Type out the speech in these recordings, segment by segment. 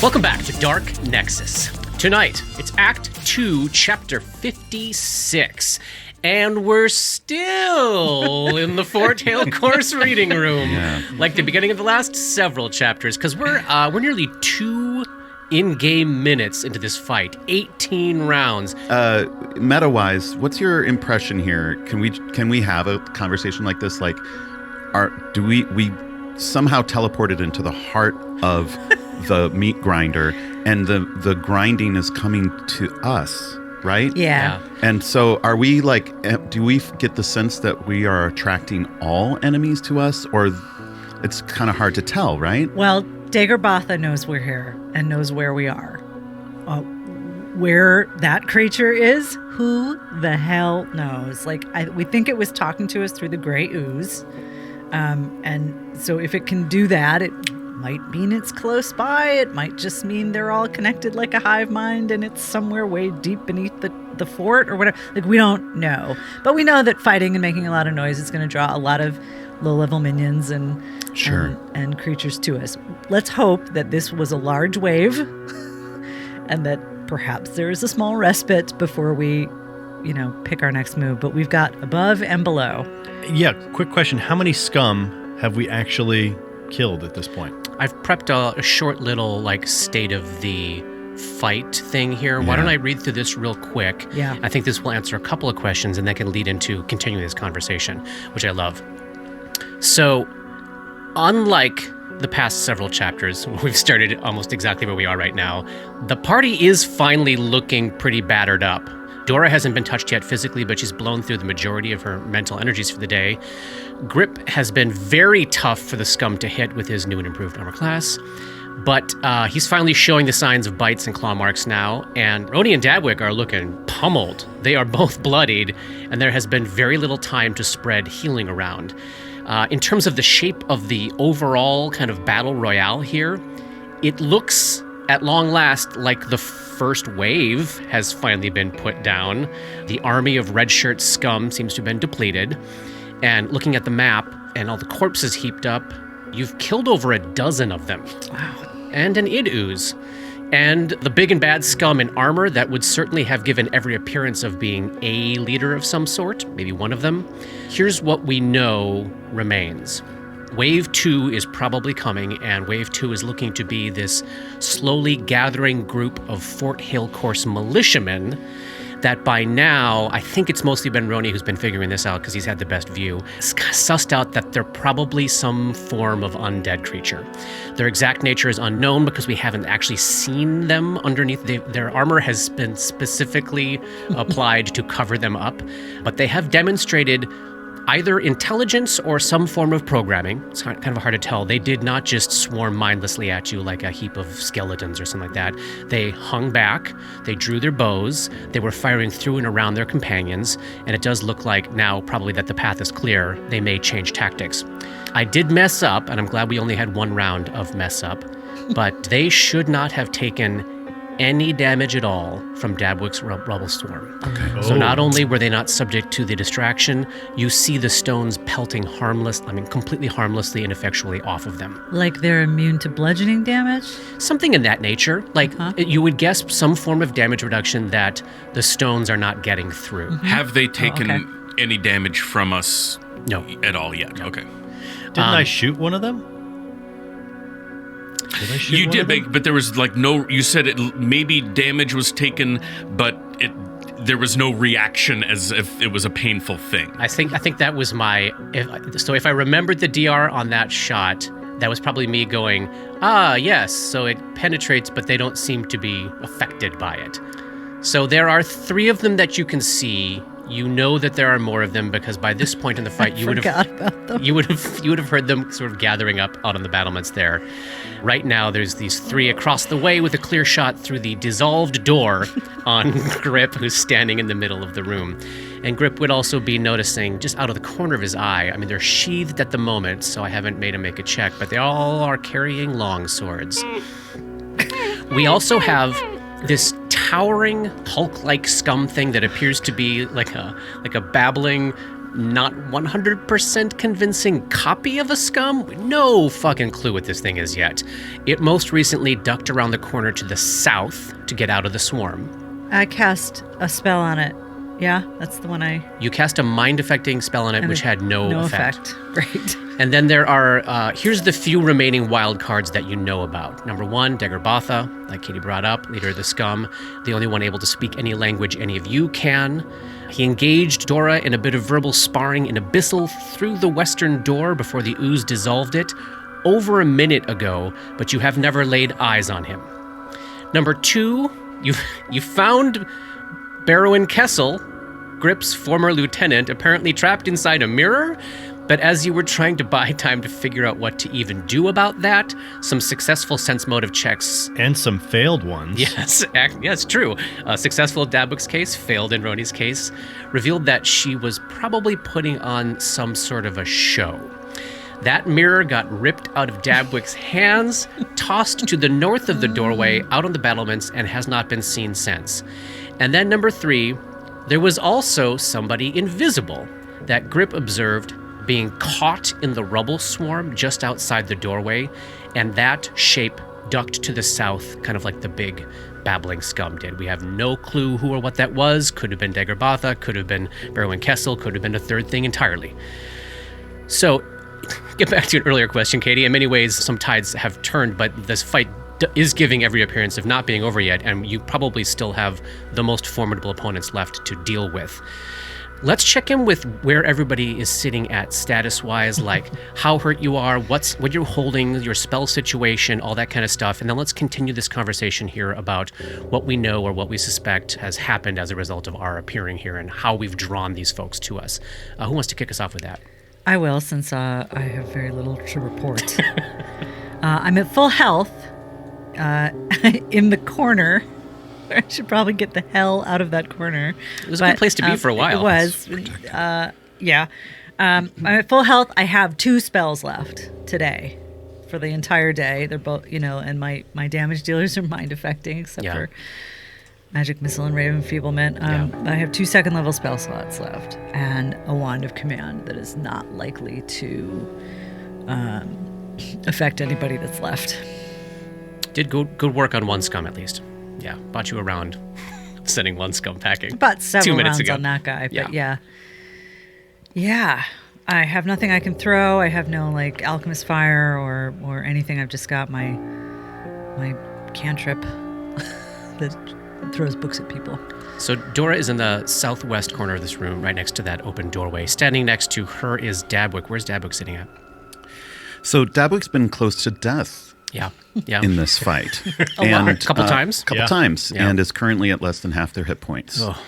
Welcome back to Dark Nexus. Tonight, it's Act 2, Chapter 56. And we're still in the four-tail course reading room, like the beginning of the last several chapters, because we're nearly 2 in-game minutes into this fight, 18 rounds. Meta-wise, what's your impression here? Can we have a conversation like this? Like, do we somehow teleported into the heart of the meat grinder, and the grinding is coming to us? Right? Yeah. And so are we like, do we get the sense that we are attracting all enemies to us, or it's kind of hard to tell, right? Well, Dagorbatha knows we're here and knows where we are. Where that creature is, who the hell knows? Like, we think it was talking to us through the gray ooze. And so if it can do that, it might mean it's close by. It might just mean they're all connected like a hive mind and it's somewhere way deep beneath the fort or whatever. Like, we don't know. But we know that fighting and making a lot of noise is going to draw a lot of low-level minions and creatures to us. Let's hope that this was a large wave and that perhaps there is a small respite before we, pick our next move. But we've got above and below. Yeah, quick question. How many scum have we actually killed at this point? I've prepped a short little state of the fight thing here. Why don't I read through this real quick? Yeah. I think this will answer a couple of questions and that can lead into continuing this conversation, which I love. So, unlike the past several chapters, we've started almost exactly where we are right now. The party is finally looking pretty battered up. Dora hasn't been touched yet physically, but she's blown through the majority of her mental energies for the day. Grip has been very tough for the scum to hit with his new and improved armor class, but he's finally showing the signs of bites and claw marks now, and Roni and Dabwick are looking pummeled. They are both bloodied, and there has been very little time to spread healing around. In terms of the shape of the overall kind of battle royale here, it looks at long last like the first wave has finally been put down. The army of red shirt scum seems to have been depleted. And looking at the map and all the corpses heaped up, you've killed over a dozen of them. Wow. And an id ooze. And the big and bad scum in armor that would certainly have given every appearance of being a leader of some sort, maybe one of them. Here's what we know remains. Wave 2 is probably coming, and Wave 2 is looking to be this slowly gathering group of Fort Hill Course militiamen that by now, I think it's mostly been Roni who's been figuring this out because he's had the best view, sussed out that they're probably some form of undead creature. Their exact nature is unknown because we haven't actually seen them underneath. Their armor has been specifically applied to cover them up, but they have demonstrated either intelligence or some form of programming. It's kind of hard to tell. They did not just swarm mindlessly at you like a heap of skeletons or something like that. They hung back, they drew their bows, they were firing through and around their companions, and it does look like now probably that the path is clear, they may change tactics. I did mess up, and I'm glad we only had one round of mess up, but they should not have taken any damage at all from Dabwick's rubble storm. Okay. So not only were they not subject to the distraction, you see the stones pelting completely harmlessly and effectually off of them. Like they're immune to bludgeoning damage? Something in that nature. You would guess some form of damage reduction that the stones are not getting through. Mm-hmm. Have they taken any damage from us at all yet? No. Okay. Didn't I shoot one of them? Did I shoot you one did, of them? but there was no. You said maybe damage was taken, but there was no reaction as if it was a painful thing. I think that was if I remembered the DR on that shot, that was probably me going, yes. So it penetrates, but they don't seem to be affected by it. So there are 3 of them that you can see. You know that there are more of them because by this point in the fight, you would have heard them sort of gathering up out on the battlements there. Right now, there's these 3 across the way with a clear shot through the dissolved door on Grip, who's standing in the middle of the room. And Grip would also be noticing just out of the corner of his eye. I mean, they're sheathed at the moment, so I haven't made him make a check, but they all are carrying long swords. We also have this towering Hulk-like scum thing that appears to be like a babbling not 100% convincing copy of a scum. No fucking clue what this thing is yet. It most recently ducked around the corner to the south to get out of the swarm. I cast a spell on it. Yeah, that's the one You cast a mind-affecting spell on it, which had no effect. Great. And then there are, here's the few remaining wild cards that you know about. Number 1, Daggerbatha, like Katie brought up, leader of the scum, the only one able to speak any language any of you can. He engaged Dora in a bit of verbal sparring in Abyssal through the western door before the ooze dissolved it over a minute ago, but you have never laid eyes on him. Number 2, you found Wherein Kessel, Grip's former lieutenant, apparently trapped inside a mirror, but as you were trying to buy time to figure out what to even do about that, some successful sense motive checks... And some failed ones. Yes, it's true. Successful Dabwick's case, failed in Roni's case, revealed that she was probably putting on some sort of a show. That mirror got ripped out of Dabwick's hands, tossed to the north of the doorway, out on the battlements, and has not been seen since. And then number 3, there was also somebody invisible that Grip observed being caught in the rubble swarm just outside the doorway, and that shape ducked to the south, kind of like the big babbling scum did. We have no clue who or what that was. Could have been Daggerbatha, could have been Wherein Kessel, could have been a third thing entirely. So, get back to an earlier question, Katie. In many ways, some tides have turned, but this fight is giving every appearance of not being over yet, and you probably still have the most formidable opponents left to deal with. Let's check in with where everybody is sitting at status-wise, like how hurt you are, what you're holding, your spell situation, all that kind of stuff, and then let's continue this conversation here about what we know or what we suspect has happened as a result of our appearing here and how we've drawn these folks to us. Who wants to kick us off with that? I will, since I have very little to report. I'm at full health. In the corner. I should probably get the hell out of that corner. It was a good place to be for a while. It was. Yeah. I'm at full health. I have 2 spells left today for the entire day. They're both, and my damage dealers are mind affecting, except for Magic Missile and Raven Enfeeblement. I have 2 second level spell slots left and a Wand of Command that is not likely to affect anybody that's left. Did good work on one scum at least. Yeah, bought you around sending one scum packing. About several 2 minutes rounds ago. on that guy, but yeah. I have nothing I can throw. I have no alchemist fire or anything. I've just got my cantrip that throws books at people. So Dora is in the southwest corner of this room, right next to that open doorway. Standing next to her is Dabwick. Where's Dabwick sitting at? So Dabwick's been close to death. Yeah. In this fight. A couple times? Times. Yeah. And is currently at less than half their hit points. Oh.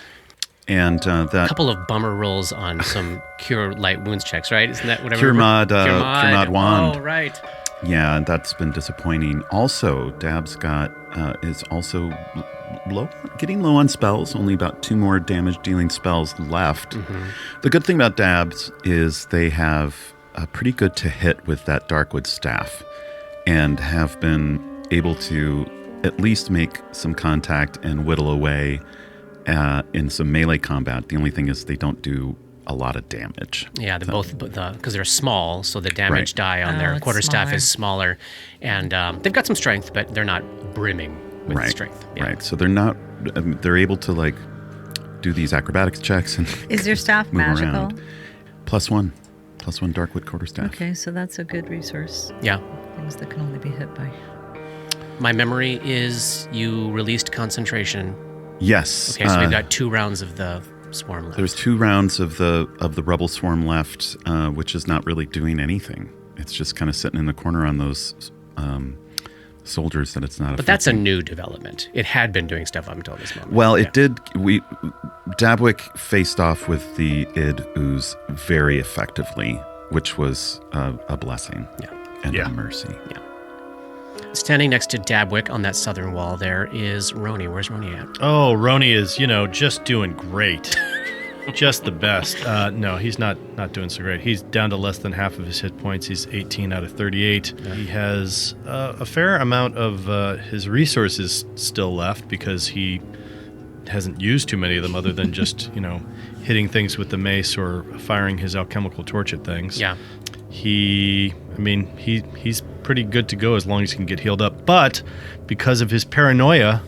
And that... A couple of bummer rolls on some Cure Light Wounds checks, right? Isn't that whatever? Cure Mod Wand. Oh, right. Yeah, and that's been disappointing. Also, Dab's is also getting low on spells. Only about 2 more damage-dealing spells left. Mm-hmm. The good thing about Dab's is they have pretty good to hit with that Darkwood staff, and have been able to at least make some contact and whittle away in some melee combat. The only thing is they don't do a lot of damage. Yeah, they're both because they're small, so the damage die on their quarterstaff is smaller, and they've got some strength, but they're not brimming with strength. Yeah. Right, so they're not. They're able to do these acrobatics checks and is your staff move magical? Around. +1 Darkwood quarterstaff. Okay, so that's a good resource. Yeah. Things that can only be hit by. My memory is you released concentration. Yes. Okay, so we've got 2 rounds of the swarm left. There's 2 rounds of the rubble swarm left, which is not really doing anything. It's just kind of sitting in the corner on those soldiers that it's not. But that's a new development. It had been doing stuff up until this moment. Well, it did. Dabwick faced off with the id ooze very effectively, which was a blessing. Yeah. And a mercy. Yeah. Standing next to Dabwick on that southern wall there is Roni. Where's Roni at? Oh, Roni is, just doing great. Just the best. No, he's not doing so great. He's down to less than half of his hit points. He's 18 out of 38. Yeah. He has a fair amount of his resources still left because he hasn't used too many of them other than just, hitting things with the mace or firing his alchemical torch at things. Yeah. He's pretty good to go as long as he can get healed up. But because of his paranoia,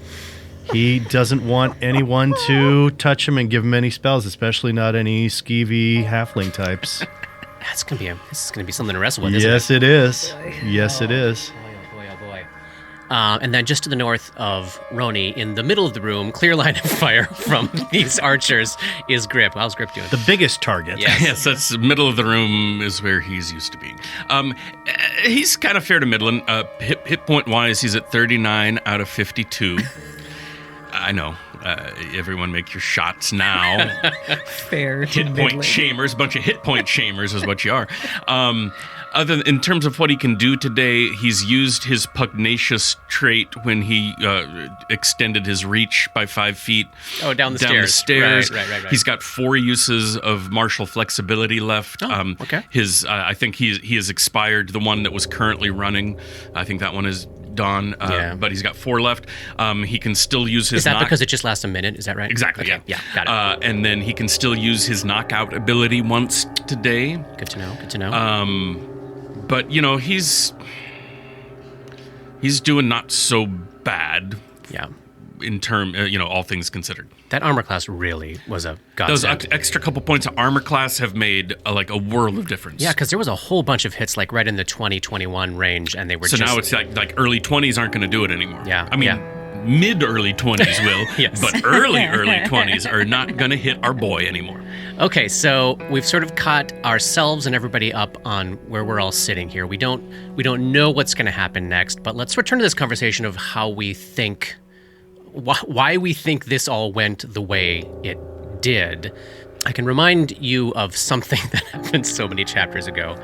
he doesn't want anyone to touch him and give him any spells, especially not any skeevy halfling types. This is gonna be something to wrestle with. Yes, isn't it is. Yes, it is. Boy, oh boy. And then just to the north of Roni, in the middle of the room, clear line of fire from these archers, is Grip. How's Grip doing? The biggest target. Yes, that's the middle of the room is where he's used to being. He's kind of fair to middling. Hit point wise, he's at 39 out of 52. I know. Everyone make your shots now. Fair to Hit point middling. shamers, bunch of hit point shamers is what you are. In terms of what he can do today, he's used his pugnacious trait when he extended his reach by 5 feet. Oh, down the stairs. Right. He's got 4 uses of martial flexibility left. Oh, okay. I think he has expired the one that was currently running. I think that one is done. But he's got 4 left. He can still use his. Is that because it just lasts a minute? Is that right? Exactly. Okay. Yeah. Got it. And then he can still use his knockout ability once today. Good to know. But he's doing not so bad. Yeah. In all things considered. That armor class really was a Those godsend. extra couple points of armor class have made a world of difference. Yeah, because there was a whole bunch of hits right in the 20-21 range, and they were So just... now it's like early 20s aren't going to do it anymore. Yeah, I mean, yeah. mid-early 20s will, Yes. but early 20s are not going to hit our boy anymore. Okay, so we've sort of caught ourselves and everybody up on where we're all sitting here. We don't know what's going to happen next, but let's return to this conversation of how we think... why we think this all went the way it did. I can remind you of something that happened so many chapters ago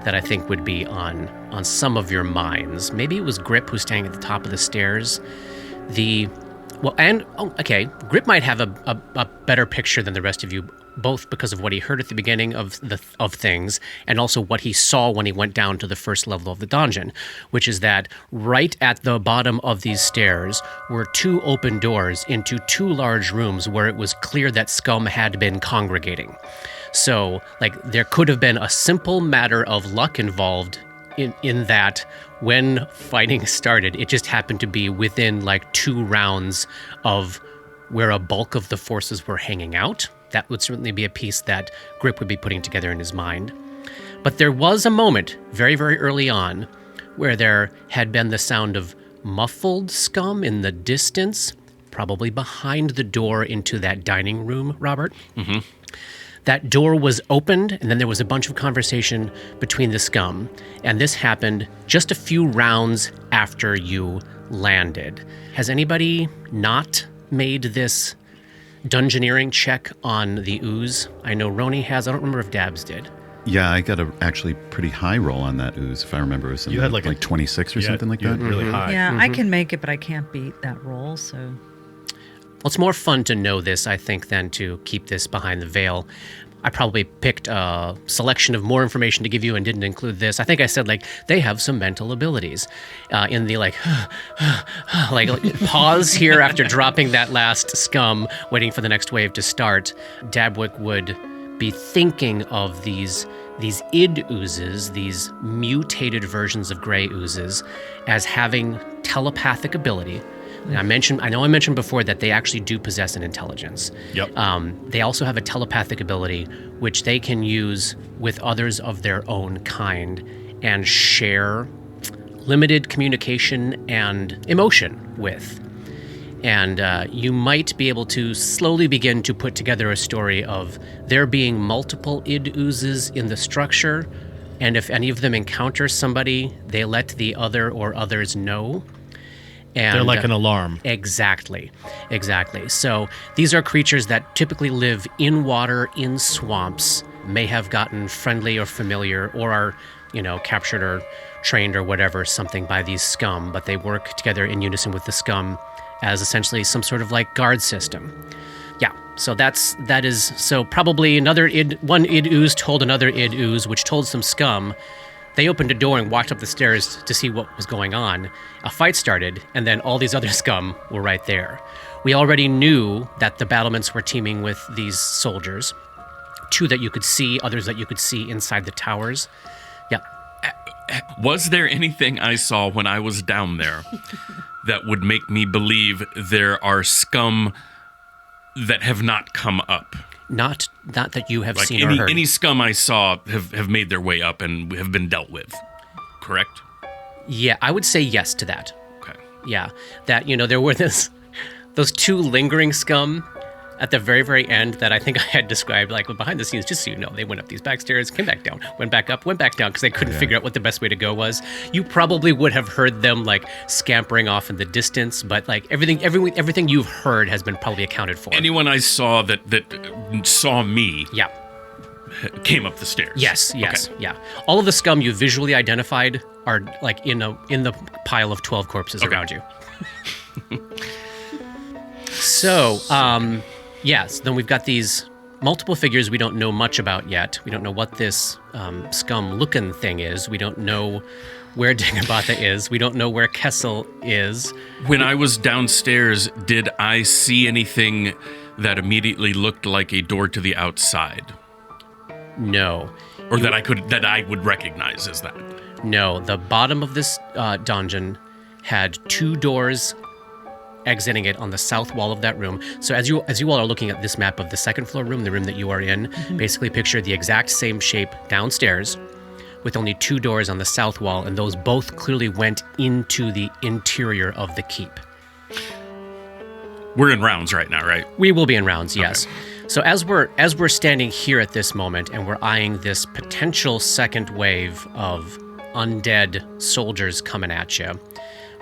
that I think would be on some of your minds. Maybe it was Grip who's standing at the top of the stairs. Grip might have a better picture than the rest of you, both because of what he heard at the beginning of things and also what he saw when he went down to the first level of the dungeon, which is that right at the bottom of these stairs were 2 open doors into 2 large rooms where it was clear that scum had been congregating. So, there could have been a simple matter of luck involved in that when fighting started, it just happened to be within 2 rounds of where a bulk of the forces were hanging out. That would certainly be a piece that Grip would be putting together in his mind. But there was a moment very, very early on where there had been the sound of muffled scum in the distance, probably behind the door into that dining room, Robert. Mm-hmm. That door was opened, and then there was a bunch of conversation between the scum. And this happened just a few rounds after you landed. Has anybody not made this dungeoneering check on the ooze? I know Roni has. I don't remember if Dabs did. Yeah, I got a actually pretty high roll on that ooze, if I remember. It was You had 26 or something like that. Really high. Yeah, I can make it, but I can't beat that roll, so... Well, it's more fun to know this, I think, than to keep this behind the veil. I probably picked a selection of more information to give you and didn't include this. I think I said, they have some mental abilities. In the, pause here after dropping that last scum, waiting for the next wave to start, Dabwick would be thinking of these id oozes, these mutated versions of gray oozes, as having telepathic ability. I know I mentioned before that they actually do possess an intelligence. Yep. They also have a telepathic ability which they can use with others of their own kind and share limited communication and emotion with. And you might be able to slowly begin to put together a story of there being multiple id oozes in the structure, and if any of them encounter somebody, they let the other or others know. And, They're like an alarm. Exactly. So these are creatures that typically live in water, in swamps, may have gotten friendly or familiar, or are, captured or trained or whatever, something by these scum, but they work together in unison with the scum as essentially some sort of guard system. Yeah, so that is probably one id ooze told another id ooze, which told some scum. They opened a door and walked up the stairs to see what was going on. A fight started, and then all these other scum were right there. We already knew that the battlements were teeming with these soldiers. 2 that you could see, others that you could see inside the towers. Yeah. Was there anything I saw when I was down there that would make me believe there are scum that have not come up? Not that you have Like seen or heard. any scum I saw have made their way up and have been dealt with, correct? Yeah, I would say yes to that. Okay. Yeah, that, there were those 2 lingering scum at the very, very end that I think I had described, like behind the scenes, just so you know, they went up these back stairs, came back down, went back up, went back down, because they couldn't figure out what the best way to go was. You probably would have heard them like scampering off in the distance, but like everything you've heard has been probably accounted for. Anyone I saw that saw me Yeah. came up the stairs. Yes, Okay. yeah. All of the scum you visually identified are like in the pile of 12 corpses around you. So, yes, then we've got these multiple figures we don't know much about yet. We don't know what this scum-looking thing is. We don't know where Dagobah is. We don't know where Kessel is. When I was downstairs, did I see anything that immediately looked like a door to the outside, No. or that I would recognize as that? No, the bottom of this dungeon had 2 doors exiting it on the south wall of that room. So as you all are looking at this map of the second floor room, the room that you are in, basically picture the exact same shape downstairs with only 2 doors on the south wall, and those both clearly went into the interior of the keep. We're in rounds right now, right? We will be in rounds, yes. So as we're standing here at this moment and we're eyeing this potential second wave of undead soldiers coming at you,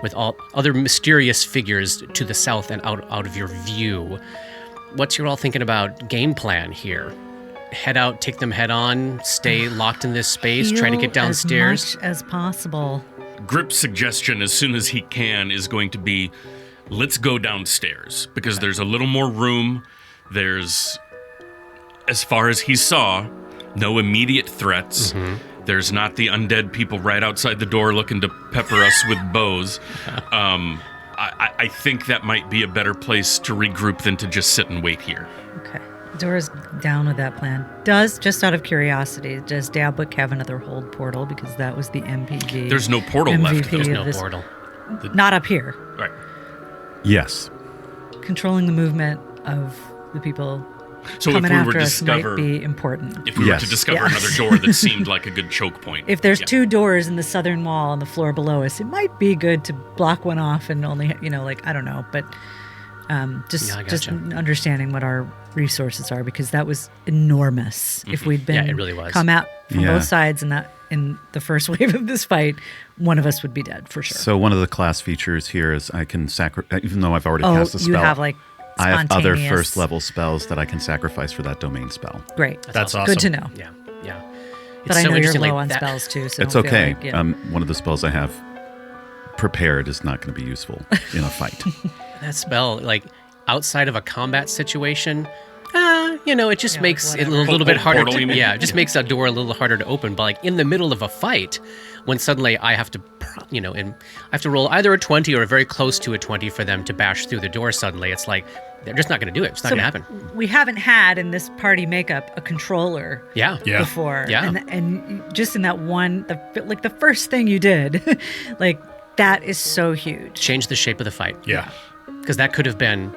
with all other mysterious figures to the south and out of your view, what's you all thinking about game plan here? Head out, take them head on, stay locked in this space, try to get downstairs? As much as possible. Grip's suggestion, as soon as he can, is going to be, let's go downstairs, because there's a little more room. There's, as far as he saw, no immediate threats. There's not the undead people right outside the door looking to pepper us with bows. I think that might be a better place to regroup than to just sit and wait here. Okay. Dora's down with that plan. Just out of curiosity, does Dabwick have another hold portal? Because that was the MPG. There's no portal left. MVP There's of no this- portal. Not up here. Right. Yes. Controlling the movement of the people So if coming we were after to us discover, might be important. if we were Yes. to discover Yeah. another door that seemed like a good choke point. If there's yeah. 2 doors in the southern wall on the floor below us, it might be good to block one off and only, I don't know, but just Yeah, I just gotcha. understanding what our resources are, because that was enormous. If we'd been Yeah, it really was. come out from Yeah. both sides in the first wave of this fight, one of us would be dead for sure. So one of the class features here is I can even though I've already Oh, cast a spell, you have like I have other spontaneous- first level spells that I can sacrifice for that domain spell. Great. That's awesome. Good to know. Yeah. But I know you're interesting, low like on that- spells too, so It's don't feel okay. like, yeah. One of the spells I have prepared is not going to be useful in a fight. That spell, like outside of a combat situation, it just Yeah, makes it a whatever. little bit harder. Portal, you mean? It just makes that door a little harder to open. But like in the middle of a fight, when suddenly I have to, and I have to roll either a 20 or very close to a 20 for them to bash through the door. Suddenly, it's like they're just not going to do it. It's not going to happen. We haven't had in this party makeup a controller Yeah. Yeah. before. Yeah. And just in that one, the first thing you did, like that is so huge. Change the shape of the fight. Yeah. Because that could have been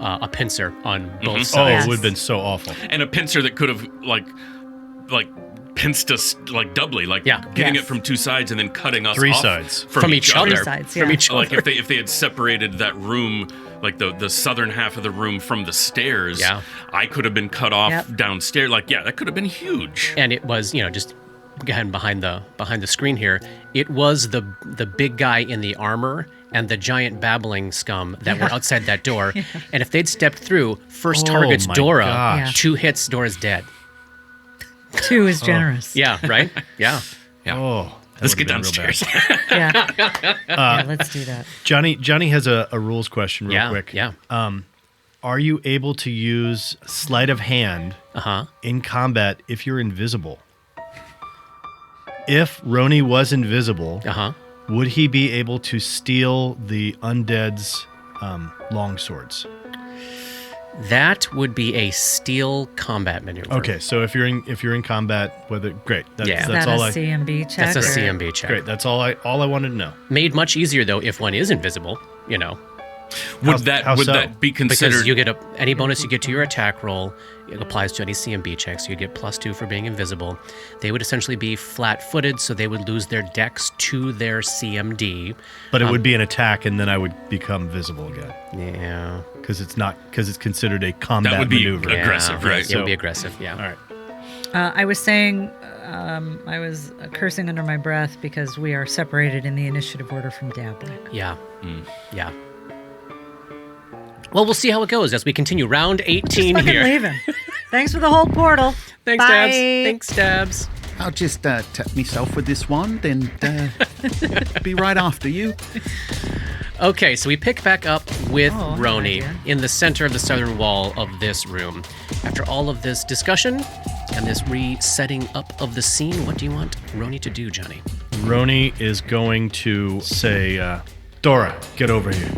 a pincer on both Oh, sides. it would have been so awful. And a pincer that could have like pinced us like doubly, like Yeah. getting Yes. it from 2 sides and then cutting us 3 off sides. From each other. 3 sides, From yeah. each Like other. if they had separated that room, like the southern half of the room from the stairs, Yeah. I could have been cut off Yep. downstairs. Like, yeah, that could have been huge. And it was, just again behind the screen here, it was the big guy in the armor and the giant babbling scum that were outside that door. And if they'd stepped through, first Oh target's my Dora, gosh. 2 hits, Dora's dead. 2 is generous. Yeah, right? Yeah. Yeah. Oh, that Let's would've get been real downstairs. Yeah. Yeah, let's do that. bad. Johnny has a rules question real Yeah. quick. Yeah. Are you able to use sleight of hand Uh-huh. in combat if you're invisible? If Roni was invisible, Uh-huh. would he be able to steal the undead's long swords? That would be a steal combat maneuver. Okay, so if you're in combat, great. That's, Yeah. Is that's that all a I. CMB check? That's a or- CMB check. Great. That's all I wanted to know. Made much easier though if one is invisible. Would How so? that be considered? Because you get any bonus you get to your attack roll, it applies to any CMB checks. You get +2 for being invisible. They would essentially be flat-footed, so they would lose their dex to their CMD. But it would be an attack, and then I would become visible again Yeah. because it's considered a combat That would be maneuver. aggressive, right? It would be aggressive. Yeah. All right. I was saying, I was cursing under my breath because we are separated in the initiative order from Dablick. Yeah. Yeah. Well, we'll see how it goes as we continue round 18 Fucking here. leaving. Thanks for the whole portal. Thanks, Bye. Dabs. Thanks, Dabs. I'll just tap myself with this wand and be right after you. Okay, so we pick back up with Oh, Roni idea. in the center of the southern wall of this room. After all of this discussion and this resetting up of the scene, what do you want Roni to do, Johnny? Roni is going to say, Dora, get over here.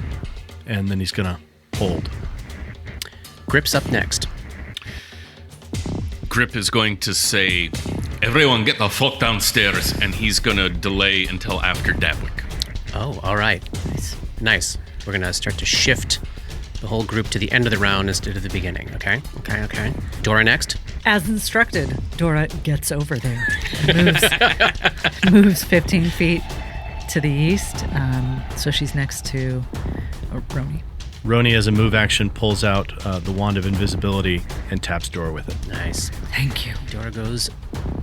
And then he's going to hold. Grip's up next. Grip is going to say, "Everyone, get the fuck downstairs," and he's going to delay until after Dabwick. Oh, all right. Nice. We're going to start to shift the whole group to the end of the round instead of the beginning, okay? Okay. Dora next. As instructed, Dora gets over there. Moves 15 feet to the east. So she's next to Roni. Roni, as a move action, pulls out the Wand of Invisibility and taps Dora with it. Nice. Thank you. Dora goes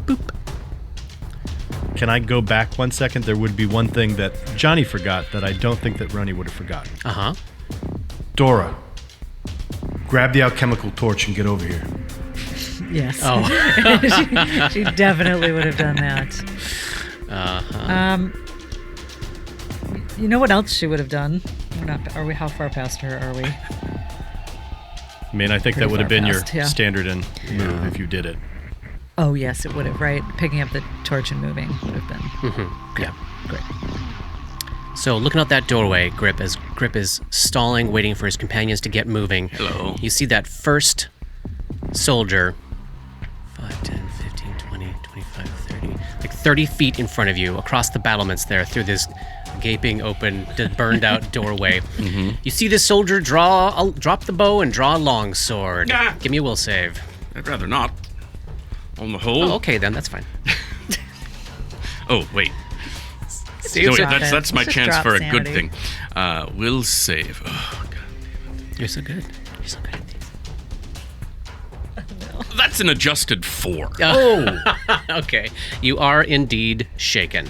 boop. Can I go back 1 second? There would be one thing that Johnny forgot that I don't think that Roni would have forgotten. Uh-huh. Dora, grab the alchemical torch and get over here. Yes. Oh. she definitely would have done that. Uh-huh. You know what else she would have done? Are we? How far past her are we? I mean, I think that Pretty would have far been past, your yeah. standard and move if you did it. Oh yes, it would have. Right, picking up the torch and moving would have been. Yeah. Great. So looking out that doorway, Grip is stalling, waiting for his companions to get moving. Hello. You see that first soldier, 5, 10, 15, 20, 25, 30, like 30 feet in front of you, across the battlements there, through this gaping open, burned out doorway. You see this soldier drop the bow and draw a long sword. Ah. Give me a will save. I'd rather not. On the whole. Oh, okay, then that's fine. Oh, wait. See, No, it's wait, drop that's it. my Just chance drop for a sanity. good thing. Will save. Oh, God. You're so good. You're so good at these. That's an adjusted 4. Oh. Okay. You are indeed shaken.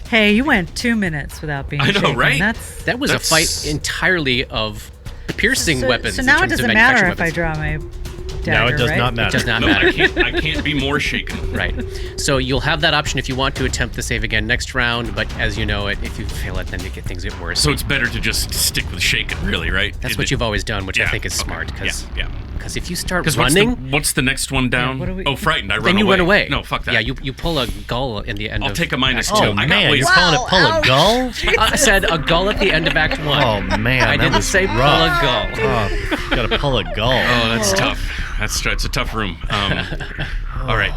Hey, you went 2 minutes without being. I know, shaken. right? That was a That's- fight entirely of piercing weapons. So in now it terms of doesn't matter if manufacturing I weapons. draw my dagger. Now it does right? not matter. It does not No, matter. I can't be more shaken. Right. So you'll have that option if you want to attempt the save again next round, but as you know it, if you fail it, then things get worse. So it's better to just stick with shaken, really, right? That's what you've always done, which I think is smart. Yeah. Because if you start Because running, what's the next one down? what do we- Oh, frightened. I run then away. you run away. No, fuck that. Yeah, you pull a gull in the end I'll of take a minus Act 2. Oh, I got man, ways. you're calling it pull a gull? I said a gull at the end of Act 1. Oh, man. I that didn't was say pull rough. a gull. Oh, gotta pull a gull. Oh, that's tough. It's a tough room. All right.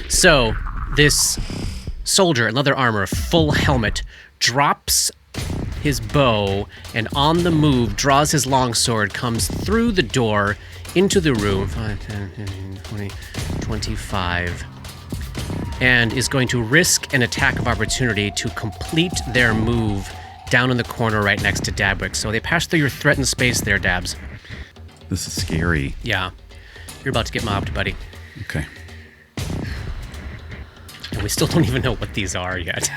So this soldier in leather armor, full helmet, drops his bow and on the move draws his longsword, comes through the door into the room, 5, 10, 15, 20, 25, and is going to risk an attack of opportunity to complete their move down in the corner right next to Dabwick. So they pass through your threatened space there, Dabs. This is scary. Yeah. You're about to get mobbed, buddy. Okay. And we still don't even know what these are yet.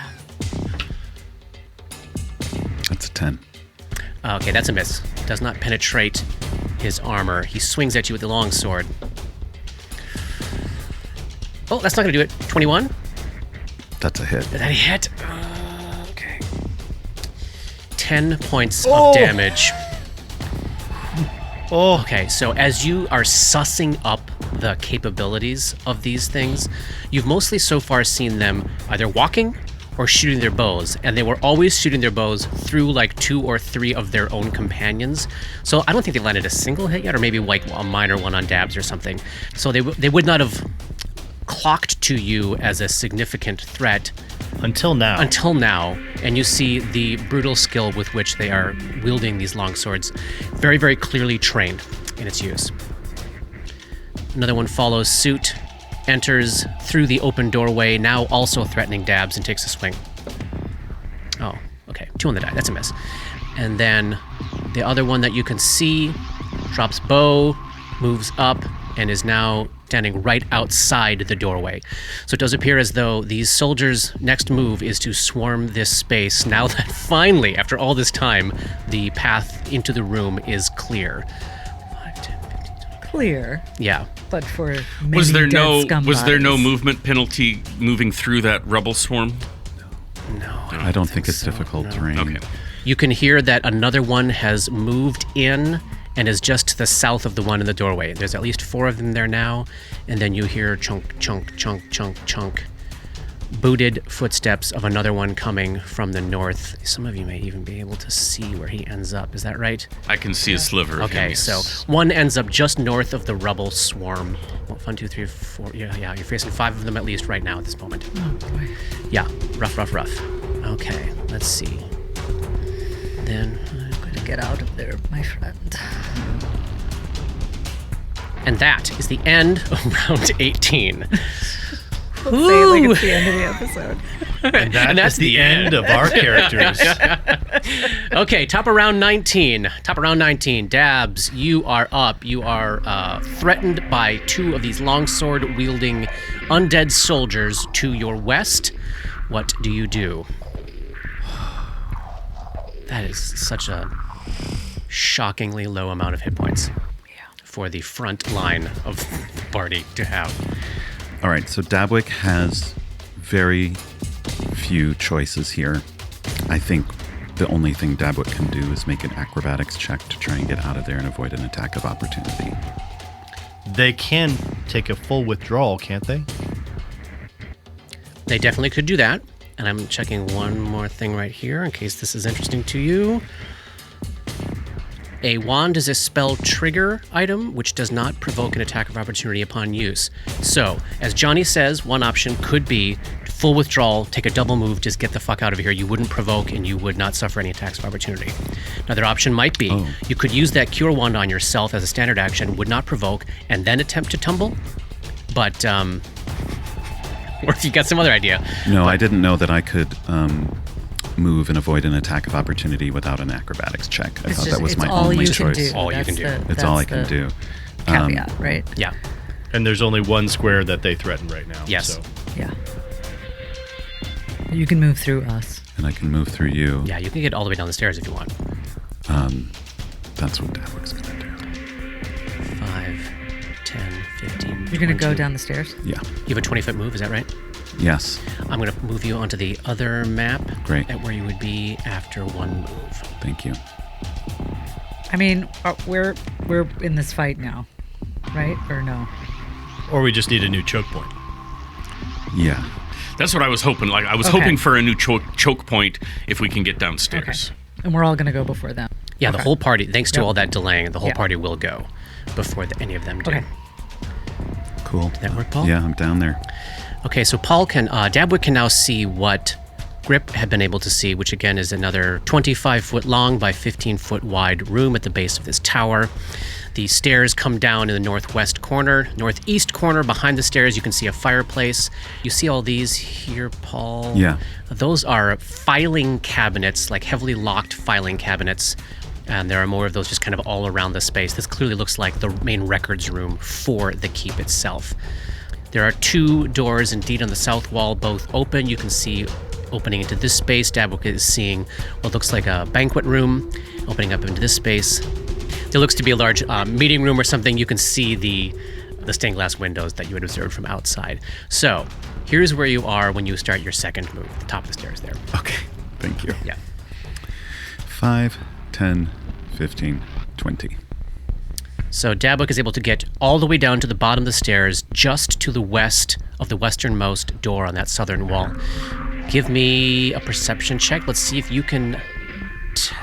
That's a 10. Okay, that's a miss. Does not penetrate his armor. He swings at you with the long sword. Oh, that's not going to do it. 21? That's a hit. Did that hit? Okay. 10 points of damage. Oh, Okay, so as you are sussing up the capabilities of these things, you've mostly so far seen them either walking or shooting their bows, and they were always shooting their bows through like 2 or 3 of their own companions. So I don't think they landed a single hit yet, or maybe like a minor one on Dabs or something. So they would not have clocked to you as a significant threat Until now. And you see the brutal skill with which they are wielding these long swords, very, very clearly trained in its use. Another one follows suit, enters through the open doorway, now also threatening Dabs, and takes a swing. Oh, okay. 2 on the die. That's a miss. And then the other one that you can see drops bow, moves up, and is now standing right outside the doorway. So it does appear as though these soldiers' next move is to swarm this space now that finally, after all this time, the path into the room is clear. 5, 10, 15, 20. Clear. Yeah. But for many Was there no scumbags. movement penalty moving through that rubble swarm? No. I don't think it's so, difficult no. terrain. Okay. You can hear that another one has moved in and is just to the south of the one in the doorway. There's at least 4 of them there now, and then you hear chunk, chunk, chunk, chunk, chunk, booted footsteps of another one coming from the north. Some of you may even be able to see where he ends up. Is that right? I can see a sliver of him. Okay, yes. so one ends up just north of the rubble swarm. 1, 2, 3, 4. Yeah, you're facing 5 of them at least right now at this moment. Oh, boy. Yeah, rough. Okay, let's see. Then, Get out of there, my friend. and that is the end of round 18. Say it like it's the end of the episode. And that's the end of our characters. Okay, top of round 19. Dabs, you are up. You are threatened by 2 of these longsword wielding undead soldiers to your west. What do you do? That is such a shockingly low amount of hit points for the front line of the party to have. All right, so Dabwick has very few choices here. I think the only thing Dabwick can do is make an acrobatics check to try and get out of there and avoid an attack of opportunity. They can take a full withdrawal, can't they? They definitely could do that. And I'm checking one more thing right here in case this is interesting to you. A wand is a spell trigger item, which does not provoke an attack of opportunity upon use. So, as Johnny says, one option could be full withdrawal, take a double move, just get the fuck out of here. You wouldn't provoke and you would not suffer any attacks of opportunity. Another option might be you could use that cure wand on yourself as a standard action, would not provoke, and then attempt to tumble. But, or if you got some other idea. No, I didn't know that I could move and avoid an attack of opportunity without an acrobatics check. I thought that was my only choice. All you can do. It's all I can do. Caveat, right? Yeah. And there's only one square that they threaten right now. Yes. So. Yeah. You can move through us. And I can move through you. Yeah, you can get all the way down the stairs if you want. That's what Dabwick's going to do. 5, 10, 15. You're going to go 20. down the stairs? Yeah. You have a 20-foot move, is that right? Yes. I'm going to move you onto the other map. Great. At where you would be after one move. Thank you. I mean, we're in this fight now, right? Or no? Or we just need a new choke point. Yeah. That's what I was hoping. Like I was hoping for a new choke point if we can get downstairs. And we're all going to go before them. Yeah, the Okay. whole party, thanks to Yep. all that delaying, the whole Yeah. party will go before any of them do. Okay. Cool. Did that work, Paul? Yeah, I'm down there. Okay, so Paul can, Dabwick can now see what Grip had been able to see, which again is another 25-foot long by 15-foot wide room at the base of this tower. The stairs come down in the northwest corner. Northeast corner, behind the stairs, you can see a fireplace. You see all these here, Paul? Yeah. Those are filing cabinets, like heavily locked filing cabinets. And there are more of those just kind of all around the space. This clearly looks like the main records room for the keep itself. There are 2 doors indeed on the south wall, both open. You can see opening into this space. Dabwick is seeing what looks like a banquet room opening up into this space. There looks to be a large meeting room or something. You can see the stained glass windows that you had observed from outside. So here's where you are when you start your second move, the top of the stairs there. Okay. Thank you. Yeah. 5, 10, 15, 20. So Dabwick is able to get all the way down to the bottom of the stairs, just to the west of the westernmost door on that southern wall. Give me a perception check. Let's see if you can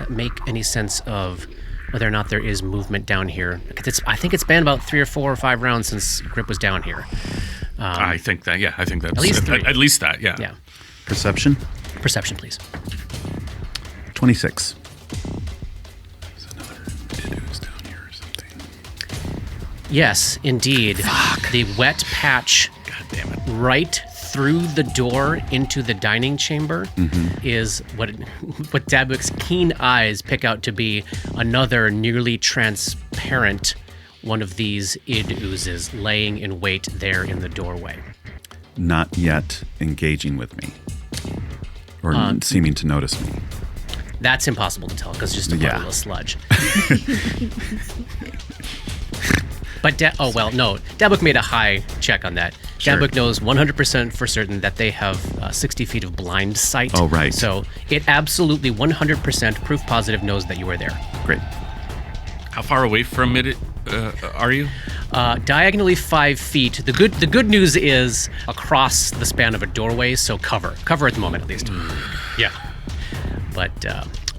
make any sense of whether or not there is movement down here. I think it's been about 3 or 4 or 5 rounds since Grip was down here. I think that. Yeah, I think that's At least 3. At least that. Yeah. Yeah. Perception? Perception, please. 26. There's another Didoo's down here or something. Yes, indeed. The wet patch God damn it. right through the door into the dining chamber is what Dabwick's keen eyes pick out to be another nearly transparent one of these id oozes laying in wait there in the doorway. Not yet engaging with me. Or seeming to notice me. That's impossible to tell because it's just a puddle of sludge. But Dabwick made a high check on that. Sure. Dabwick knows 100% for certain that they have 60 feet of blind sight. Oh, right. So it absolutely 100% proof positive knows that you are there. Great. How far away from it are you? Diagonally 5 feet. The good news is across the span of a doorway, so cover at the moment at least. Yeah, but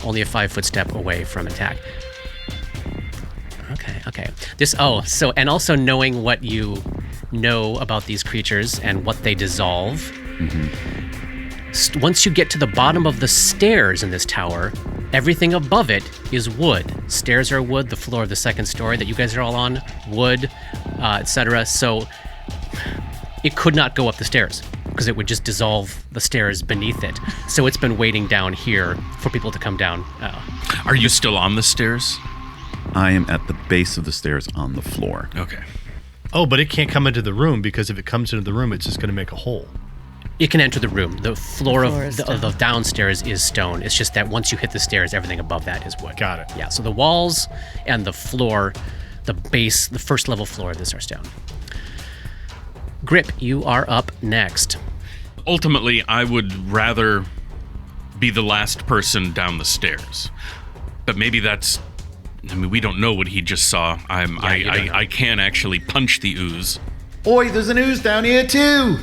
only a 5-foot step away from attack. Okay. And also knowing what you know about these creatures and what they dissolve. Once you get to the bottom of the stairs in this tower, everything above it is wood. Stairs are wood, the floor of the second story that you guys are all on, wood, etc. So it could not go up the stairs because it would just dissolve the stairs beneath it. So it's been waiting down here for people to come down. Are you still on the stairs? I am at the base of the stairs on the floor. Okay. Oh, but it can't come into the room because if it comes into the room, it's just going to make a hole. It can enter the room. The floor The floor of is the downstairs is stone. It's just that once you hit the stairs, everything above that is wood. Got it. Yeah, so the walls and the floor, the base, the first level floor of this are stone. Grip, you are up next. Ultimately, I would rather be the last person down the stairs. But maybe that's... I mean, we don't know what he just saw. you don't know. I can actually punch the ooze. Oi, there's an ooze down here too!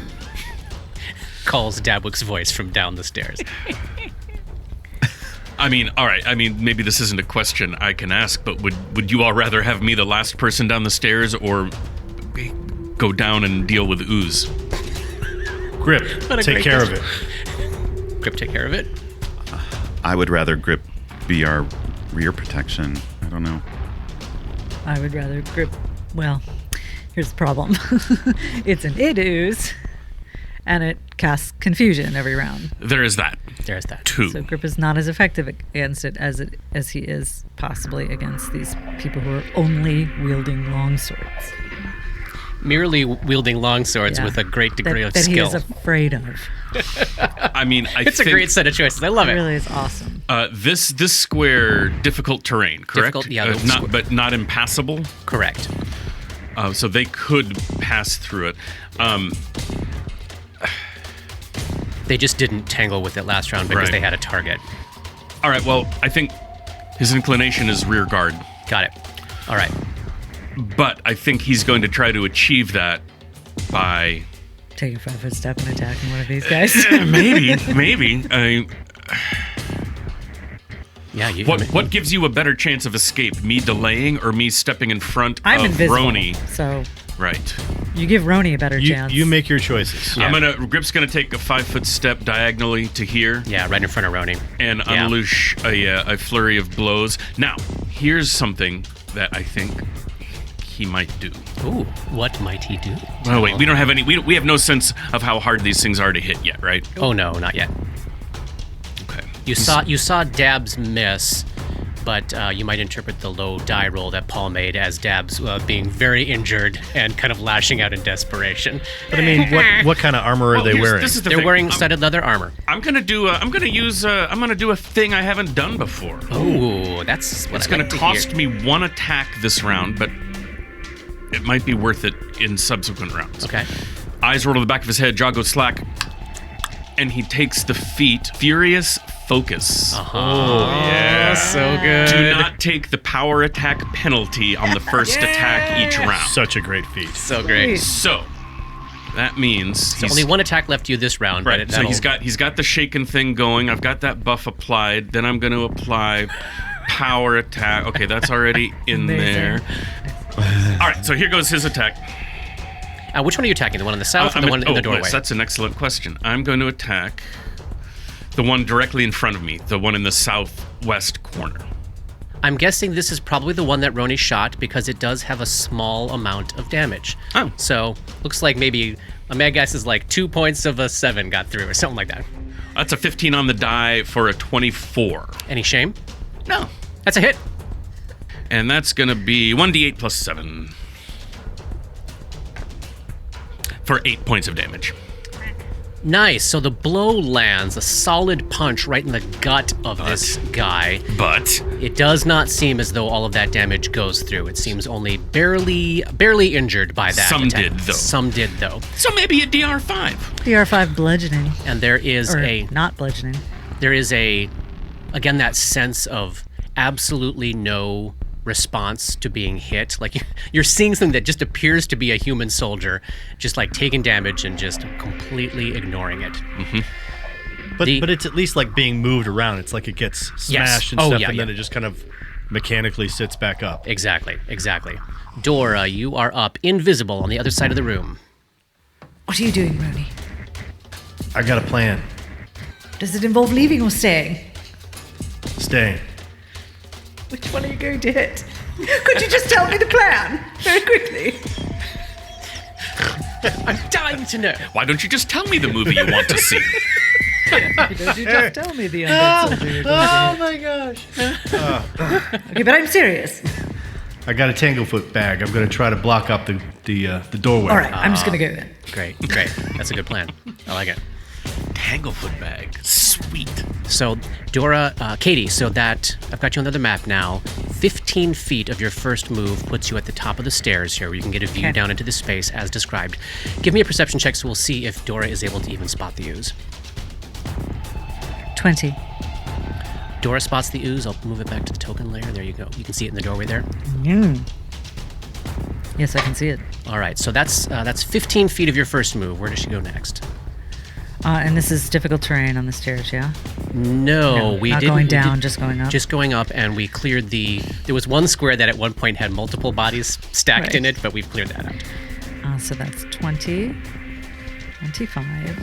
Calls Dabwick's voice from down the stairs. I mean, all right. I mean, maybe this isn't a question I can ask, but would you all rather have me the last person down the stairs or go down and deal with ooze? Grip, What a take great care of question. it. Grip, take care of it. I would rather Grip be our rear protection. I don't know. I would rather Grip. Well, here's the problem. It's an id ooze, and it casts confusion every round. There is that. There's that. Too. So Grip is not as effective against it as he is possibly against these people who are only wielding long swords. Merely wielding long swords Yeah. with a great degree of that he skill. is afraid of. I mean, It's a great set of choices. I love It it. really is awesome. This square, difficult terrain, correct? Difficult, yeah, the but not impassable. Correct. So they could pass through it. They just didn't tangle with it last round because Right. they had a target. All right. Well, I think his inclination is rear guard, Got it. All right. but I think he's going to try to achieve that by Take a 5-foot step and attacking one of these guys. maybe. Yeah. What gives you a better chance of escape? Me delaying or me stepping in front I'm of invisible, Roni? so Right. you give Roni a better chance. You make your choices. Yeah. Grip's gonna take a 5-foot step diagonally to here Yeah, right in front of Roni. and Yeah. unleash a flurry of blows. Now, here's something that I think he might do. Ooh, what might he do? Oh wait, we don't have any. We have no sense of how hard these things are to hit yet, right? Oh no, not yet. Okay. You saw Dabs miss, but you might interpret the low die roll that Paul made as Dabs being very injured and kind of lashing out in desperation. But I mean, what kind of armor are they wearing? This is the They're thing. wearing studded leather armor. I'm gonna do a thing I haven't done before. Ooh, that's what It's I gonna like to cost hear. me 1 attack this round, but it might be worth it in subsequent rounds. Okay. Eyes roll to the back of his head, jaw goes slack, and he takes the feat Furious Focus. Oh, yeah. So good. Do not take the power attack penalty on the first attack each round. Such a great feat. So great. So, That means So only one attack left you this round. right. But So he's got the shaken thing going. I've got that buff applied. Then I'm going to apply power attack. Okay, that's already in there. All right, so here goes his attack. Which one are you attacking? The one on the south or the one in the doorway? Yes, that's an excellent question. I'm going to attack the one directly in front of me, the one in the southwest corner. I'm guessing this is probably the one that Roni shot because it does have a small amount of damage. Oh. So looks like maybe my guess is like 2 points of a 7 got through or something like that. That's a 15 on the die for a 24. Any shame? No. That's a hit. And that's going to be 1d8 plus 7 for 8 points of damage. Nice. So the blow lands a solid punch right in the gut of this guy. But It does not seem as though all of that damage goes through. It seems only barely injured by that. Some attack. did, though. Some did, though. so maybe a DR5. PR5 bludgeoning. And there is Or a not bludgeoning. again, that sense of absolutely no response to being hit. Like you're seeing something that just appears to be a human soldier, just like taking damage and just completely ignoring it. But it's at least like being moved around. It's like it gets smashed and stuff, and then it just kind of mechanically sits back up. Exactly. Dora, you are up, invisible on the other side of the room. What are you doing, Roni? I got a plan. Does it involve leaving or staying? Staying. Which one are you going to hit? Could you just tell me the plan very quickly? I'm dying to know. Why don't you just tell me the movie you want to see? Could you just tell me the undead soldier you're going to hit? my gosh. Okay, but I'm serious. I got a tanglefoot bag. I'm going to try to block up the doorway. All right, I'm just going to go then. Great. That's a good plan. I like it. Tanglefoot bag. Sweet. So, Dora, Katie, so that I've got you on the other map now. 15 feet of your first move puts you at the top of the stairs here where you can get a view down into the space as described. Give me a perception check so we'll see if Dora is able to even spot the ooze. 20. Dora spots the ooze. I'll move it back to the token layer. There you go. You can see it in the doorway there. Yes, I can see it. All right, so that's 15 feet of your first move. Where does she go next? And this is difficult terrain on the stairs, yeah? No, we not didn't. going down, just going up. Just going up, and we cleared there was one square that at one point had multiple bodies stacked in it, but we've cleared that out. So that's 20, 25,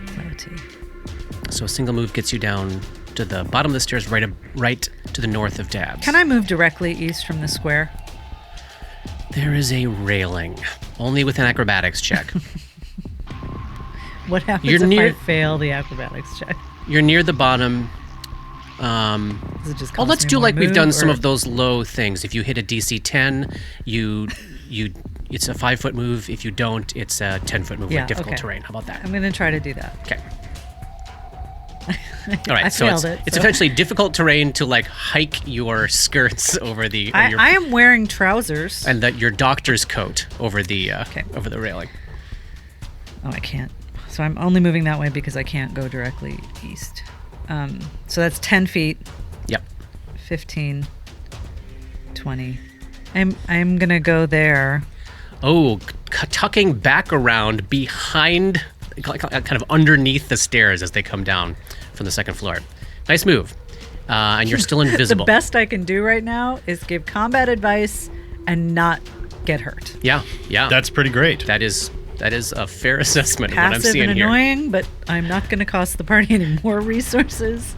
30. So a single move gets you down to the bottom of the stairs, right to the north of Dabs. Can I move directly east from the square? There is a railing, only with an acrobatics check. What happens You're if near- I fail the acrobatics check? You're near the bottom. Does it just Oh, cost let's me do more like we've move, done some or- of those low things. If you hit a DC 10, it's a 5-foot move. If you don't, it's a 10-foot move with difficult terrain. How about that? I'm going to try to do that. Okay. All right, I so failed it's so- essentially difficult terrain to like hike your skirts over the or your, I am wearing trousers. and your doctor's coat over the over the railing. Oh, I can't. So I'm only moving that way because I can't go directly east. So that's 10 feet, Yep. 15, 20. I'm going to go there. Oh, tucking back around behind, kind of underneath the stairs as they come down from the second floor. Nice move. And you're still invisible. The best I can do right now is give combat advice and not get hurt. Yeah. That's pretty great. That is a fair assessment of what I'm Passive seeing and here. annoying, but I'm not going to cost the party any more resources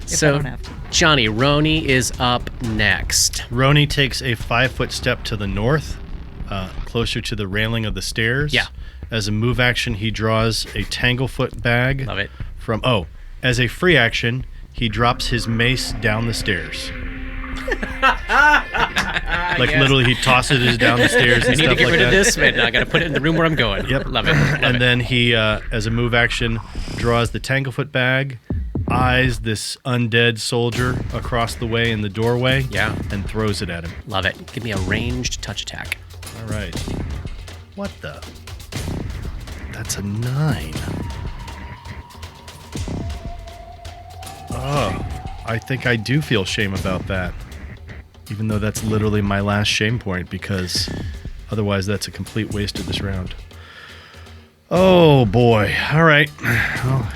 if I So, don't have to. Johnny, Roni is up next. Roni takes a 5-foot step to the north, closer to the railing of the stairs. Yeah. As a move action, he draws a tanglefoot bag. Love it. As a free action, he drops his mace down the stairs. Literally, he tosses it down the stairs I and need to stuff get like rid that. of this, man. I got to put it in the room where I'm going. Yep. Love it. And then he, as a move action, draws the tanglefoot bag, eyes this undead soldier across the way in the doorway, Yeah. and throws it at him. Love it. Give me a ranged touch attack. All right. What the? That's a 9. Oh, I think I do feel shame about that. Even though that's literally my last shame point, because otherwise that's a complete waste of this round. Oh boy. All right. Well,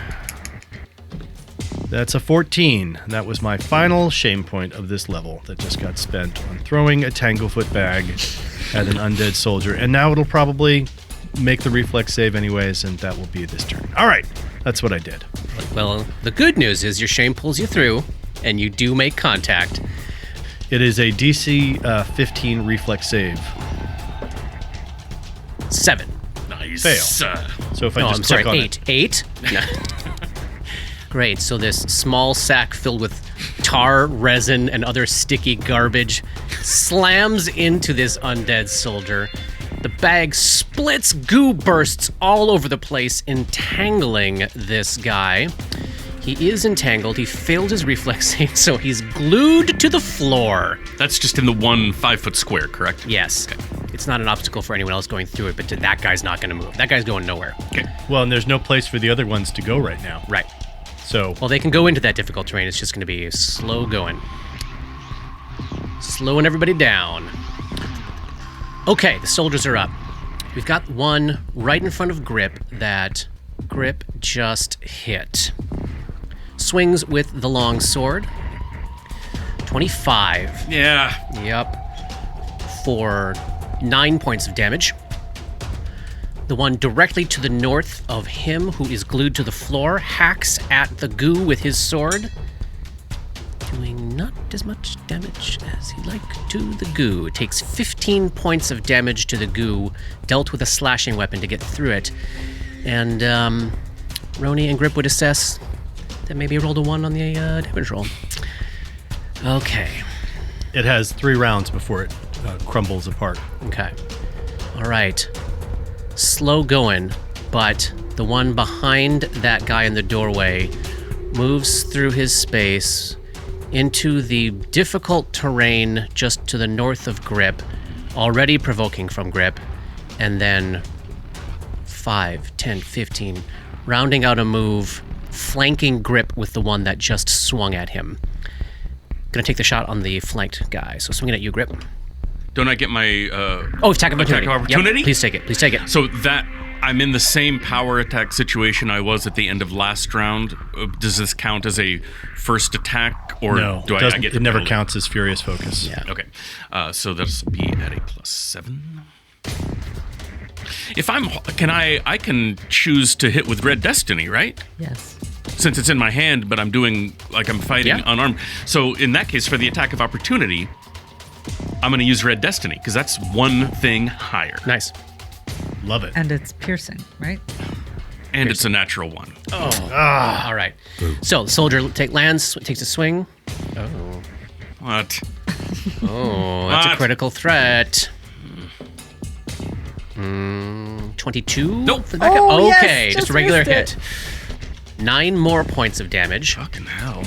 that's a 14. That was my final shame point of this level that just got spent on throwing a Tanglefoot bag at an undead soldier. And now it'll probably make the reflex save anyways, and that will be this turn. All right. That's what I did. Well, the good news is your shame pulls you through, and you do make contact. It is a DC 15 reflex save. 7. Nice. Fail. So if I No, just I'm sorry, click on 8. 8? No. Great, so this small sack filled with tar, resin, and other sticky garbage slams into this undead soldier. The bag splits, goo bursts all over the place, entangling this guy. He is entangled. He failed his reflex save, so he's glued to the floor. That's just in the 1 5-foot square, correct? Yes. Okay. It's not an obstacle for anyone else going through it, but that guy's not going to move. That guy's going nowhere. Okay. Well, and there's no place for the other ones to go right now. Right. So, Well, they can go into that difficult terrain. It's just going to be slow going. Slowing everybody down. Okay, the soldiers are up. We've got one right in front of Grip that Grip just hit. Swings with the long sword. 25. Yeah. Yep. For 9 points of damage. The one directly to the north of him, who is glued to the floor, hacks at the goo with his sword, doing not as much damage as he'd like to the goo. It takes 15 points of damage to the goo, dealt with a slashing weapon to get through it. And Roni and Grip would assess that maybe he rolled a 1 on the damage roll. Okay. it has 3 rounds before it crumbles apart. Okay. All right. Slow going, but the one behind that guy in the doorway moves through his space into the difficult terrain just to the north of Grip, already provoking from Grip, and then 5, 10, 15, rounding out a move, flanking Grip with the one that just swung at him. Gonna take the shot on the flanked guy, so swinging at you, Grip. Don't I get my Attack of opportunity. attack of opportunity? Yep. Please take it. Please take it. So that I'm in the same power attack situation I was at the end of last round. Does this count as a first attack, or No, do I doesn't- get it never penalty? counts as Furious Focus. Yeah. Okay, so that'll be at a +7. If I can choose to hit with Red Destiny, right? Yes. Since it's in my hand, but I'm doing like I'm fighting Yeah. unarmed. So in that case, for the attack of opportunity, I'm going to use Red Destiny because that's one thing higher, Nice. Love it. And it's piercing, right? and it's a natural 1. All right. So the soldier takes a swing. What? Oh, that's a What? critical threat. 22? Nope. For the backup? Oh, yes, okay, just just a regular missed hit. 9 more points of damage. Fucking hell.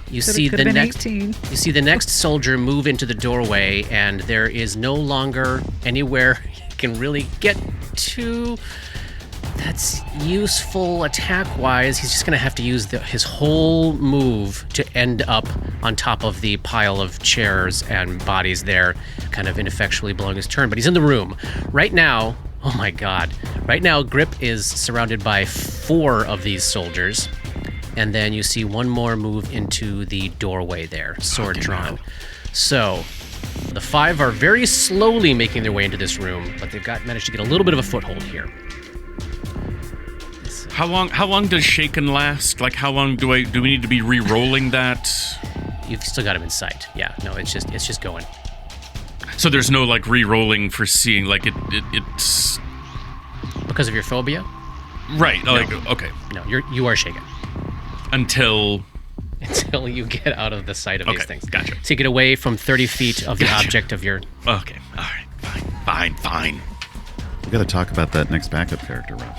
You Could've- see could've the been next 18. You see the next soldier move into the doorway, and there is no longer anywhere he can really get to. That's useful attack-wise. He's just going to have to use his whole move to end up on top of the pile of chairs and bodies there, kind of ineffectually blowing his turn. But he's in the room. Right now, oh my god. Right now, Grip is surrounded by 4 of these soldiers. And then you see one more move into the doorway there, sword drawn. So, the 5 are very slowly making their way into this room, but they've managed to get a little bit of a foothold here. How long does Shaken last? Like how long do we need to be re-rolling that? You've still got him in sight. Yeah, no, it's just going. So there's no like re-rolling for seeing like it's Because of your phobia? right. Like okay. No, you are shaken Until until you get out of the sight of these Okay, things. gotcha. So you get away from 30 feet of the Gotcha. object of your... okay. All right. Fine. We got to talk about that next backup character, Rob.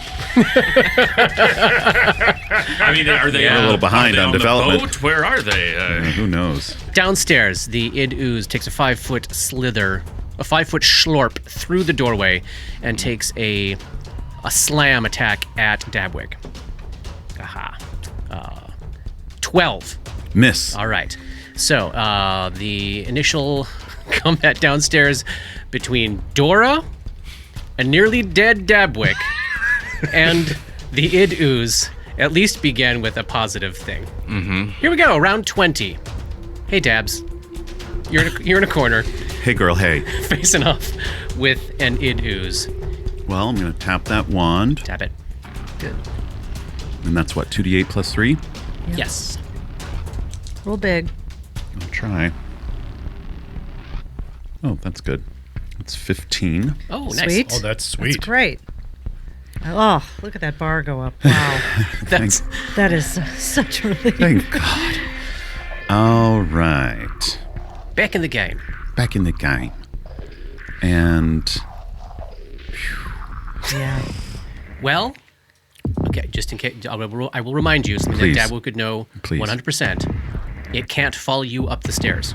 I mean, are they We're a little behind are they on the development. boat? Where are they? Who knows? Downstairs, the id ooze takes a 5-foot slither, a 5-foot schlorp through the doorway and takes a slam attack at Dabwig. Aha. 12. Miss. All right. So the initial combat downstairs between Dora, a nearly dead Dabwick, And the id ooze at least began with a positive thing. Here we go, round 20. Hey, Dabs. You're in a corner, Hey, girl, hey. facing off with an id ooze. Well, I'm going to tap that wand, Tap it. Good. and that's what, 2d8 plus 3? Yes. Roll big. I'll try. Oh, that's good. That's 15. Oh, nice. Sweet. Oh, that's sweet. That's great. Oh, look at that bar go up. Wow. That's That is such a relief. Thank God. All right. back in the game. Back in the game. And Yeah. Well, okay, just in case, I will remind you something Please. that Dabo could know Please. 100%. It can't follow you up the stairs.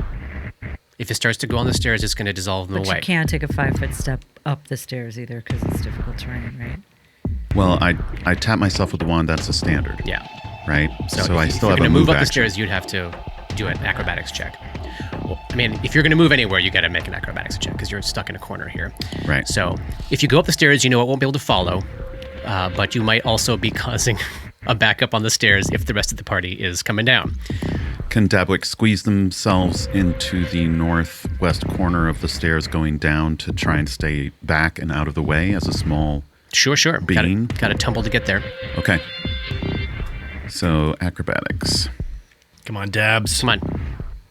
If it starts to go on the stairs, it's going to dissolve them But away. you can't take a 5-foot step up the stairs either because it's difficult terrain, right? well, I tap myself with the wand. That's a standard, Yeah. right? So I if still you're have a gonna move up the action. stairs, you'd have to do an acrobatics check. Well, I mean, if you're going to move anywhere, you got to make an acrobatics check because you're stuck in a corner here. Right. So if you go up the stairs, you know it won't be able to follow, but you might also be causing a backup on the stairs if the rest of the party is coming down. Can Dabwick squeeze themselves into the northwest corner of the stairs going down to try and stay back and out of the way as a small... Sure. Bean. Got to tumble to get there. Okay. So, acrobatics. Come on, Dabs. Come on.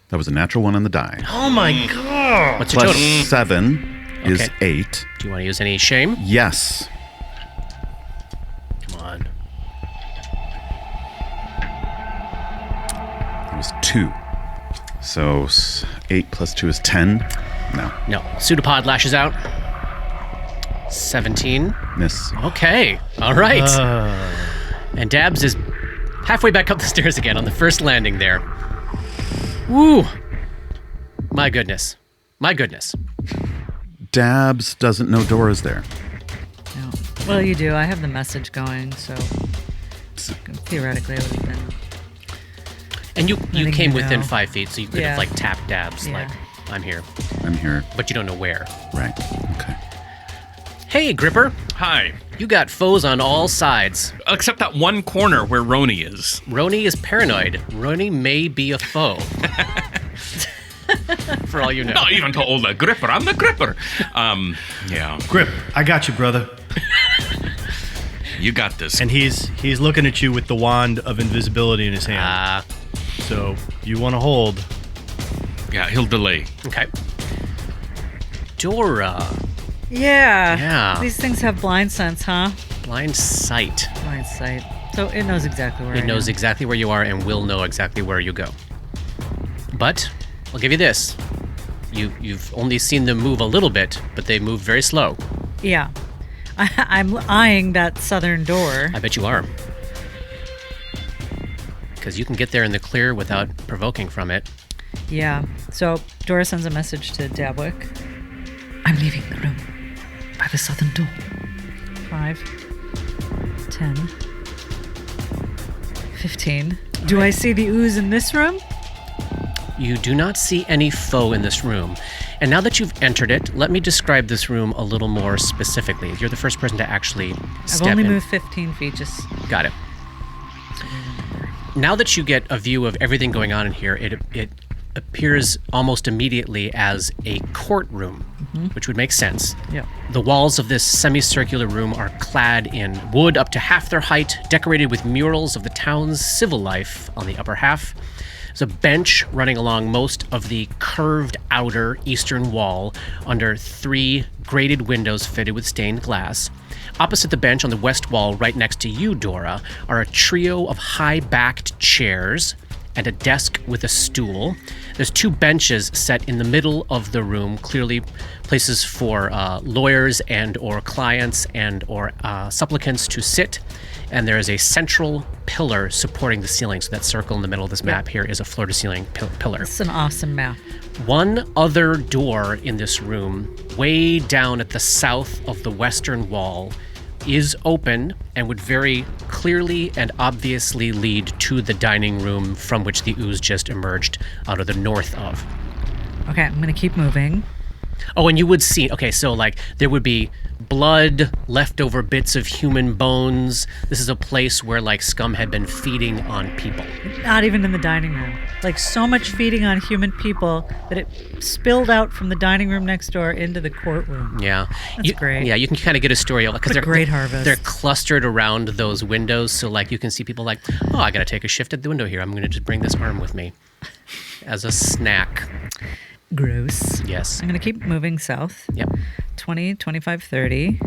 That was a natural one on the die. Oh my God. What's your Plus total? 7 is Okay. 8. Do you want to use any shame? Yes. Come on. It was 2. So 8 plus 2 is 10. No. No. Pseudopod lashes out. 17. Miss. Okay. All right. And Dabs is halfway back up the stairs again on the first landing there. Woo! My goodness. Dabs doesn't know Dora's there. No. Well, you do. I have the message going, so theoretically I would have been. And you Letting came you within know. 5 feet, so you could Yeah. have like tapped Dabs, Yeah. like, I'm here. I'm here. But you don't know where. Right. Okay. Hey, Gripper. Hi. You got foes on all sides. Except that one corner where Roni is. Roni is paranoid. Roni may be a foe. For all you know. Not even told the Gripper. I'm the Gripper. Yeah. Grip, I got you, brother. You got this. And he's looking at you with the wand of invisibility in his hand. So you want to hold. Yeah, he'll delay. Okay. Dora. Yeah. Yeah. These things have blind sense, huh? Blind sight. Blind sight. So it knows exactly where I It knows am. exactly where you are and will know exactly where you go. But I'll give you this. You've only seen them move a little bit, but they move very slow. Yeah. I'm eyeing that southern door. I bet you are. Because you can get there in the clear without provoking from it. Yeah. So Dora sends a message to Dabwick. I'm leaving the room by the southern door. 5, 10, 15. Do I see the ooze in this room? You do not see any foe in this room. And now that you've entered it, let me describe this room a little more specifically. You're the first person to actually I've step only in. moved 15 feet. Just Got it. Now that you get a view of everything going on in here, it appears almost immediately as a courtroom, which would make sense. yeah. The walls of this semicircular room are clad in wood up to half their height, decorated with murals of the town's civil life on the upper half. There's a bench running along most of the curved outer eastern wall under 3 grated windows fitted with stained glass. Opposite the bench on the west wall, right next to you, Dora, are a trio of high-backed chairs and a desk with a stool. There's 2 benches set in the middle of the room, clearly places for lawyers and or clients and or supplicants to sit. And there is a central pillar supporting the ceiling. So that circle in the middle of this map here is a floor-to-ceiling pillar. It's an awesome map. One other door in this room, way down at the south of the western wall, is open and would very clearly and obviously lead to the dining room from which the ooze just emerged out of the north of. Okay, I'm going to keep moving. Oh, and you would see, okay, so like there would be blood, leftover bits of human bones. This is a place where like scum had been feeding on people. Not even in the dining room. Like so much feeding on human people that it spilled out from the dining room next door into the courtroom. Yeah. That's great. Yeah, you can kind of get a story because What a great harvest. They're clustered around those windows, so like you can see people like, oh, I got to take a shift at the window here. I'm going to just bring this arm with me as a snack. Gross. Yes. I'm going to keep moving south. Yep. 20, 25, 30.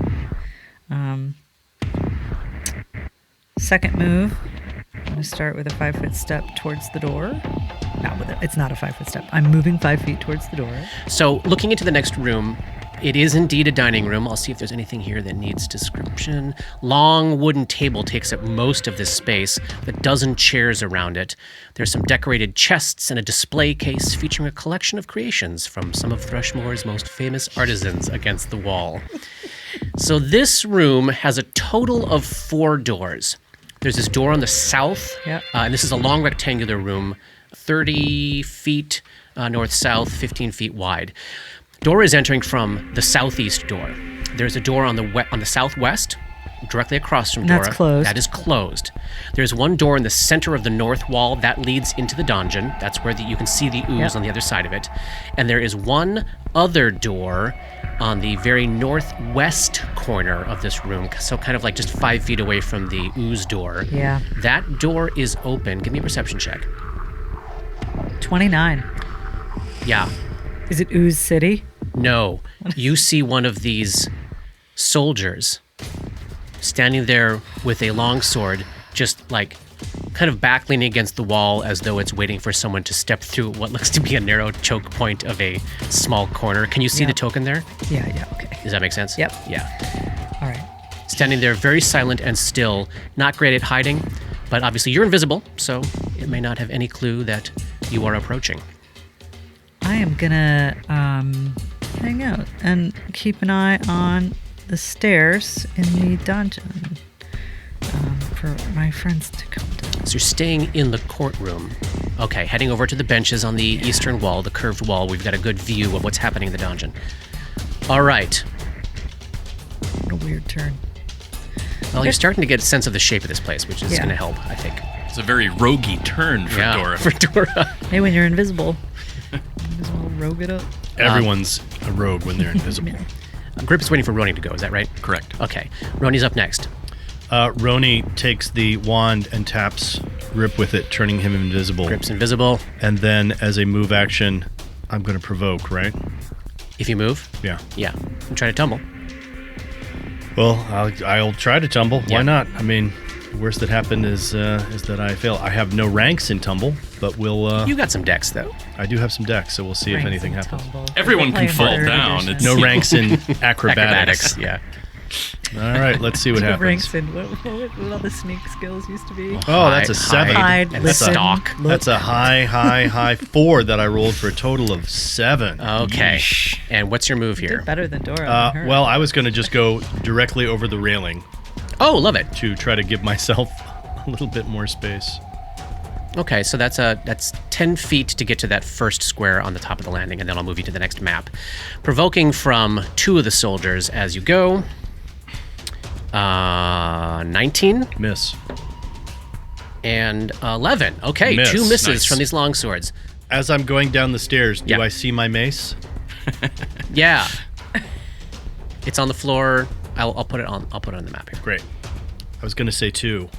Second move, I'm going to start with a 5-foot step towards the door. It's not a 5-foot step. I'm moving 5 feet towards the door. So looking into the next room, it is indeed a dining room. I'll see if there's anything here that needs description. Long wooden table takes up most of this space, with a dozen chairs around it. There's some decorated chests and a display case featuring a collection of creations from some of Thrushmore's most famous artisans against the wall. So this room has a total of 4 doors. There's this door on the south, Yep. And this is a long rectangular room, 30 feet north-south, 15 feet wide. Door is entering from the southeast door. There's a door on the southwest, directly across from Dora. That's closed. That is closed. There's one door in the center of the north wall that leads into the dungeon. That's where you can see the ooze on the other side of it. And there is one other door on the very northwest corner of this room, so kind of like just 5 feet away from the ooze door. Yeah. That door is open. Give me a perception check. 29. Yeah. Is it Ooze City? No. You see one of these soldiers standing there with a longsword, just like kind of back leaning against the wall as though it's waiting for someone to step through what looks to be a narrow choke point of a small corner. Can you see the token there? Yeah, okay. Does that make sense? Yep. Yeah. All right. Standing there very silent and still, not great at hiding, but obviously you're invisible, so it may not have any clue that you are approaching. I am gonna hang out and keep an eye on the stairs in the dungeon for my friends to come to. So you're staying in the courtroom. Okay, heading over to the benches on the eastern wall, the curved wall. We've got a good view of what's happening in the dungeon. All right. What a weird turn. Well, you're starting to get a sense of the shape of this place, which is Yeah. going to help, I think. It's a very roguey turn for Dora. For Dora. Hey, when you're invisible, invisible rogue it up. Everyone's a rogue when they're invisible. Grip is waiting for Roni to go, is that right? Correct. Okay. Roni's up next. Roni takes the wand and taps Grip with it, turning him invisible. Grip's invisible. And then as a move action, I'm going to provoke, right? If you move, Yeah. yeah. And try to tumble. Well, I'll try to tumble. Yeah. Why not? I mean, the worst that happened is that I fail. I have no ranks in tumble, but we'll. You got some decks, though. I do have some decks, so we'll see if anything happens. Everyone can fall down. It's- No ranks in acrobatics. Yeah. All right, let's see what happens. Ranks in what all the sneak skills used to be. Oh, that's a 7. Hide, and listen, stalk. look. That's a high 4 that I rolled for a total of 7. Okay. And what's your move You here? did better than Dora. than her. Well, I was going to just go directly over the railing Oh, love it. to try to give myself a little bit more space. Okay, so that's 10 feet to get to that first square on the top of the landing, and then I'll move you to the next map. Provoking from 2 of the soldiers as you go. 19 Miss. and 11. Okay, Miss. 2 misses Nice. from these long swords. As I'm going down the stairs, do Yeah. I see my mace? Yeah. It's on the floor. I'll put it on the map here. Great. I was going to say 2.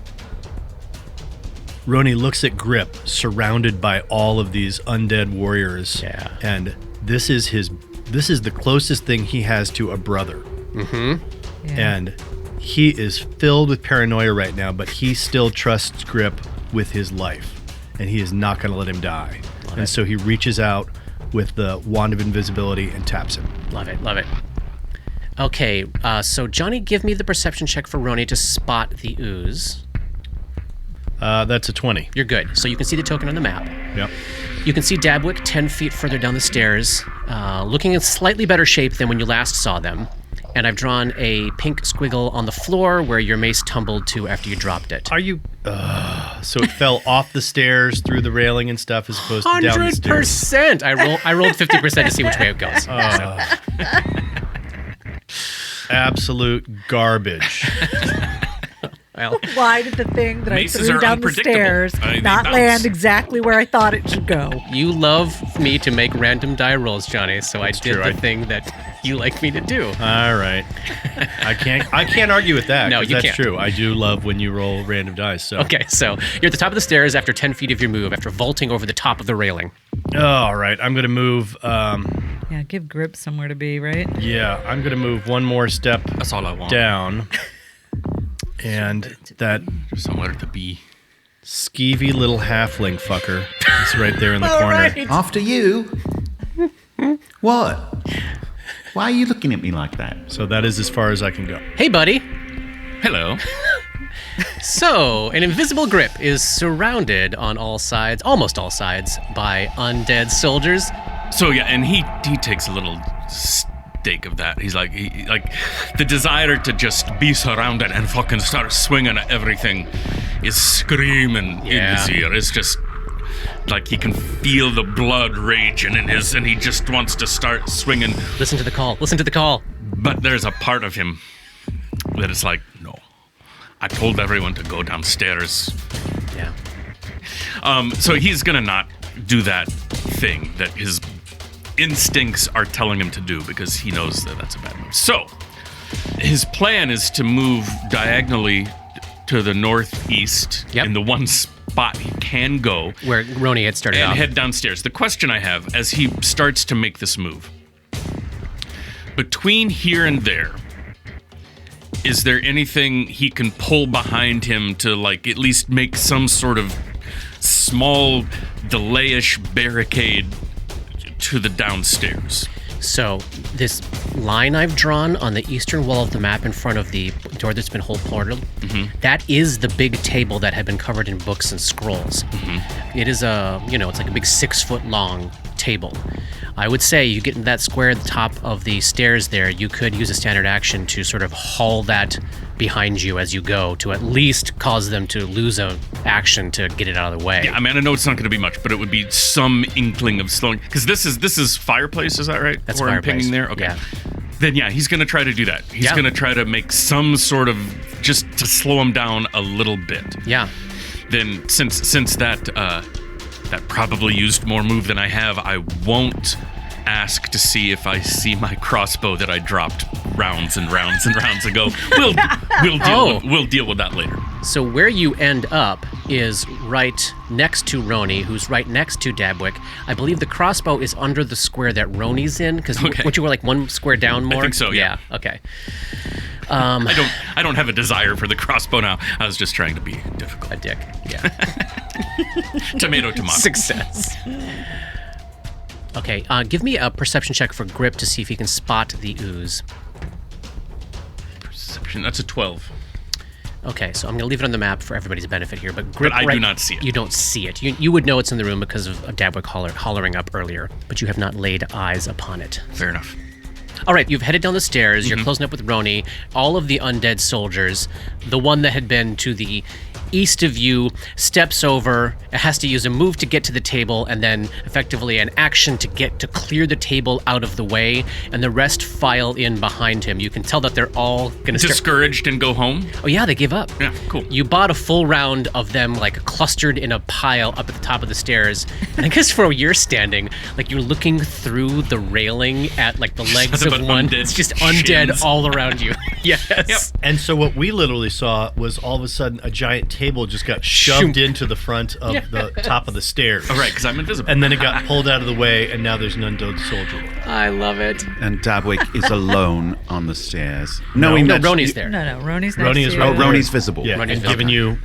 Roni looks at Grip, surrounded by all of these undead warriors. Yeah. And this is the closest thing he has to a brother. Yeah. And he is filled with paranoia right now, but he still trusts Grip with his life. And he is not going to let him die. And so he reaches out with the Wand of Invisibility and taps him. Love it, love it. Okay, so Johnny, give me the perception check for Roni to spot the ooze. That's a 20. You're good. So you can see the token on the map. Yep. You can see Dabwick 10 feet further down the stairs, looking in slightly better shape than when you last saw them. and I've drawn a pink squiggle on the floor where your mace tumbled to after you dropped it. Are you... so it fell off the stairs, through the railing and stuff, as opposed to down the stairs? 100%! I rolled 50% to see which way it goes. Absolute garbage. Well, Why did the thing that Maces I threw are down the unpredictable. stairs They not bounce. land exactly where I thought it should go? you love me to make random die rolls, Johnny, so I did true. the thing that you like me to do. All right. I can't argue with that. No, 'cause you that's can't. true. I do love when you roll random dice. So. Okay, so you're at the top of the stairs after 10 feet of your move, after vaulting over the top of the railing. All right. I'm going to move... Yeah, give Grip somewhere to be, right? yeah, I'm going to move one more step That's all I want. down. And that Somewhere to be. skeevy little halfling fucker is right there in the corner. After you? What? Why are you looking at me like that? So that is as far as I can go. Hey, buddy. Hello. So, an invisible grip is surrounded on all sides, almost all sides, by undead soldiers. So yeah, and he takes a little stake of that. He's like, the desire to just be surrounded and fucking start swinging at everything is screaming in his ear. It's just like he can feel the blood raging in his, and he just wants to start swinging. Listen to the call. Listen to the call. But there's a part of him that is like, no. I told everyone to go downstairs. Yeah. So he's gonna not do that thing that his instincts are telling him to do because he knows that that's a bad move. So his plan is to move diagonally to the northeast in the one spot he can go, Where Roni had started and off. head downstairs. The question I have as he starts to make this move, between here and there, is there anything he can pull behind him to like at least make some sort of small delayish barricade to the downstairs? So, this line I've drawn on the eastern wall of the map in front of the door that's been portaled, that is the big table that had been covered in books and scrolls. It is it's like a big 6 foot long table. I would say you get in that square at the top of the stairs there, you could use a standard action to sort of haul that behind you as you go to at least cause them to lose a action to get it out of the way. Yeah, I mean, I know it's not going to be much, but it would be some inkling of slowing. Because this is fireplace, is that right? That's Where I'm fireplace. pinging there? Okay. Yeah. Then yeah, he's going to try to do that. He's going to try to make some sort of, just to slow him down a little bit. Yeah. Then since that probably used more move than I have, I won't ask to see if I see my crossbow that I dropped rounds and rounds and rounds ago. We'll deal with that later. So where you end up is right next to Roni, who's right next to Dabwick. I believe the crossbow is under the square that Roni's in, because once you were like one square down more? I think so, yeah. Okay. I don't have a desire for the crossbow now. I was just trying to be difficult. A dick. Yeah. Tomato. Success. Okay, give me a perception check for Grip to see if he can spot the ooze. Perception, that's a 12. Okay, so I'm going to leave it on the map for everybody's benefit here, but Grip... But I do not see it. You don't see it. You would know it's in the room because of Dabwick hollering up earlier, but you have not laid eyes upon it. Fair enough. All right, you've headed down the stairs. You're closing up with Roni. All of the undead soldiers, the one that had been to the east of you, steps over. It has to use a move to get to the table and then effectively an action to clear the table out of the way, and the rest file in behind him. You can tell that they're all going to Discouraged and go home? Oh yeah, they give up. Yeah, cool. You bought a full round of them like clustered in a pile up at the top of the stairs. And I guess from where you're standing, like you're looking through the railing at like the legs of one. It's just undead shins. all around you. Yes. Yep. And so what we literally saw was all of a sudden a giant table just got shoved into the front of the top of the stairs. All right, because I'm invisible. And then it got pulled out of the way, and now there's an undead soldier. I love it. And Dabwick is alone on the stairs. No, Knowing that Roni's there. No, Roni's next Roni is to you. right Oh, there. Roni's visible. Yeah, Roni's and giving you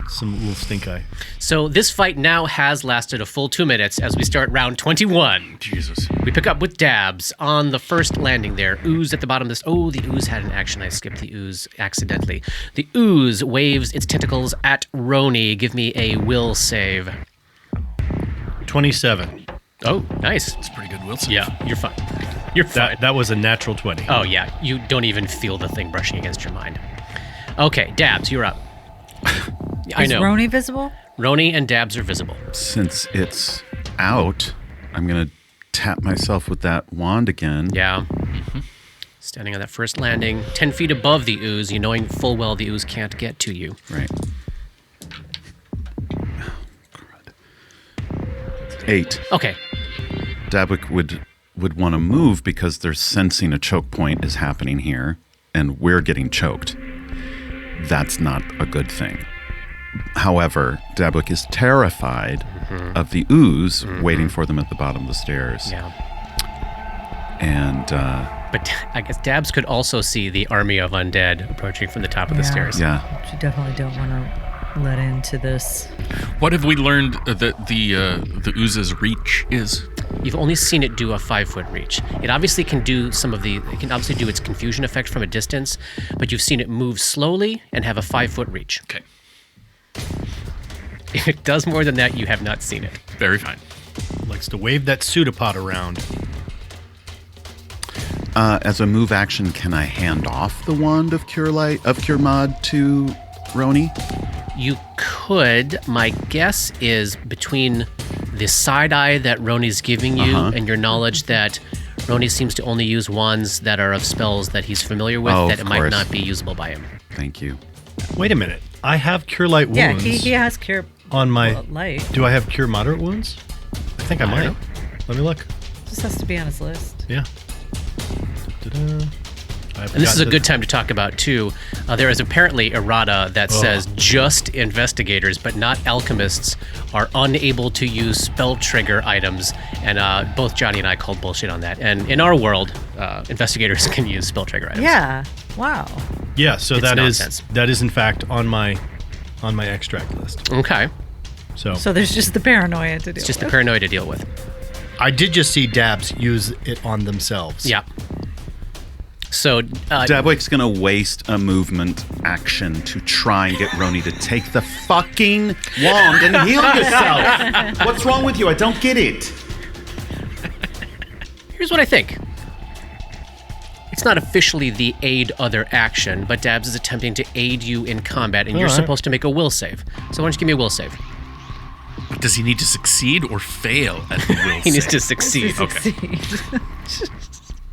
some little stink eye. So this fight now has lasted a full 2 minutes as we start round 21. Jesus. We pick up with Dabs on the first landing there. Ooze at the bottom of this. Oh, the ooze had an action. I skipped the ooze accidentally. The ooze waves its tentacles at Roni. Give me a will save. 27. Oh, nice. It's pretty good, Wilson. Yeah, you're fine. You're fine. That was a natural 20. Oh, yeah. You don't even feel the thing brushing against your mind. Okay, Dabs, you're up. I know. Is Roni visible? Roni and Dabs are visible. Since it's out, I'm going to tap myself with that wand again. Yeah. Standing on that first landing, 10 feet above the ooze, you knowing full well the ooze can't get to you. Right. 8. Okay. Dabwick would want to move because they're sensing a choke point is happening here, and we're getting choked. That's not a good thing. However, Dabwick is terrified of the ooze waiting for them at the bottom of the stairs. Yeah. And, But I guess Dabs could also see the army of undead approaching from the top of the stairs. yeah. You definitely don't want to let into this. What have we learned that the ooze's reach is? You've only seen it do a 5-foot reach. It obviously can do it can obviously do its confusion effect from a distance, but you've seen it move slowly and have a 5-foot reach. Okay. If it does more than that, you have not seen it. Very fine. Likes to wave that pseudopod around. As a move action, can I hand off the wand of Cure Mod to Roni? You could. My guess is between the side eye that Roni's giving you and your knowledge that Roni seems to only use wands that are of spells that he's familiar with, that it might not be usable by him. Thank you. Wait a minute. I have Cure Light wounds. Yeah, he has cure on my light. Do I have Cure Moderate wounds? I think I might. Let me look. Just has to be on his list. Yeah. Da-da. And this is a good time to talk about, too. There is apparently errata that says just investigators, but not alchemists, are unable to use spell trigger items. And both Johnny and I called bullshit on that. And in our world, investigators can use spell trigger items. Yeah. Wow. Yeah, so It's that nonsense. is in fact on my extract list. Okay. So there's just the paranoia to deal with. It's just the paranoia to deal with. I did just see Dabs use it on themselves. Yeah. So, Dabwick's going to waste a movement action to try and get Roni to take the fucking wand and heal yourself. What's wrong with you? I don't get it. here's what I think. It's not officially the aid other action, but Dabs is attempting to aid you in combat, and you're supposed to make a will save. So why don't you give me a will save? But does he need to succeed or fail at the will He needs save? to succeed. Okay.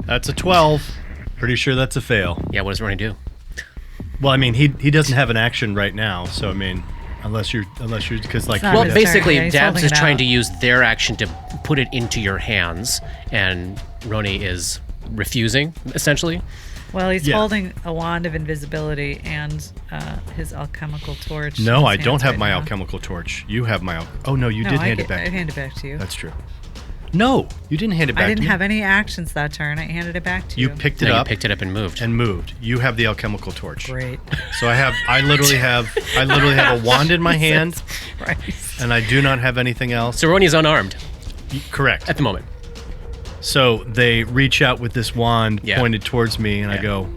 That's a 12. Pretty sure that's a fail. Yeah, what does Ronnie do? Well, I mean, he doesn't have an action right now, so I mean, unless you're because like Not Well, his basically, turn. Yeah, he's Dabs holding is it trying out. to use their action to put it into your hands, and Roni is refusing, essentially. Well, he's Yeah. holding a wand of invisibility and his alchemical torch. in No, his I don't hands have right my now. alchemical torch. You have my oh no, you No, did I hand get- it back. I to me. hand it back to you. That's true. No, you didn't hand it back I to didn't me. have any actions that turn. I handed it back to you. You picked it No, up you picked it up and moved. and moved. You have the alchemical torch. Great. So I literally have a wand in my hand, Christ. and I do not have anything else. So Roni's unarmed Correct. at the moment. So they reach out with this wand Yeah. pointed towards me, and I Yeah. go,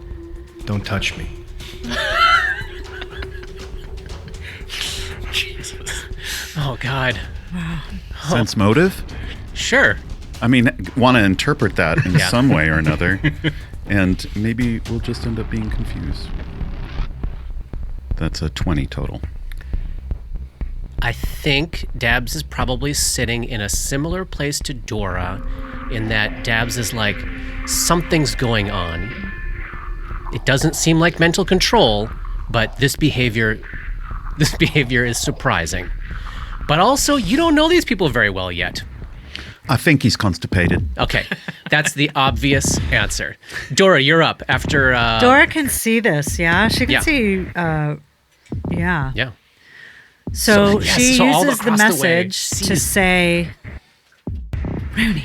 "Don't touch me." Oh, God. Sense motive? Sure. I mean, want to interpret that in Yeah. some way or another. And maybe we'll just end up being confused. That's a 20 total. I think Dabs is probably sitting in a similar place to Dora, in that Dabs is like, something's going on. It doesn't seem like mental control, but this behavior is surprising. But also, you don't know these people very well yet. I think he's constipated. Okay, that's the obvious answer. Dora, you're up after. Dora can see this, yeah? She can Yeah. see, yeah. Yeah. So yes, she so all uses the across the way, message to sees- say, Rooney,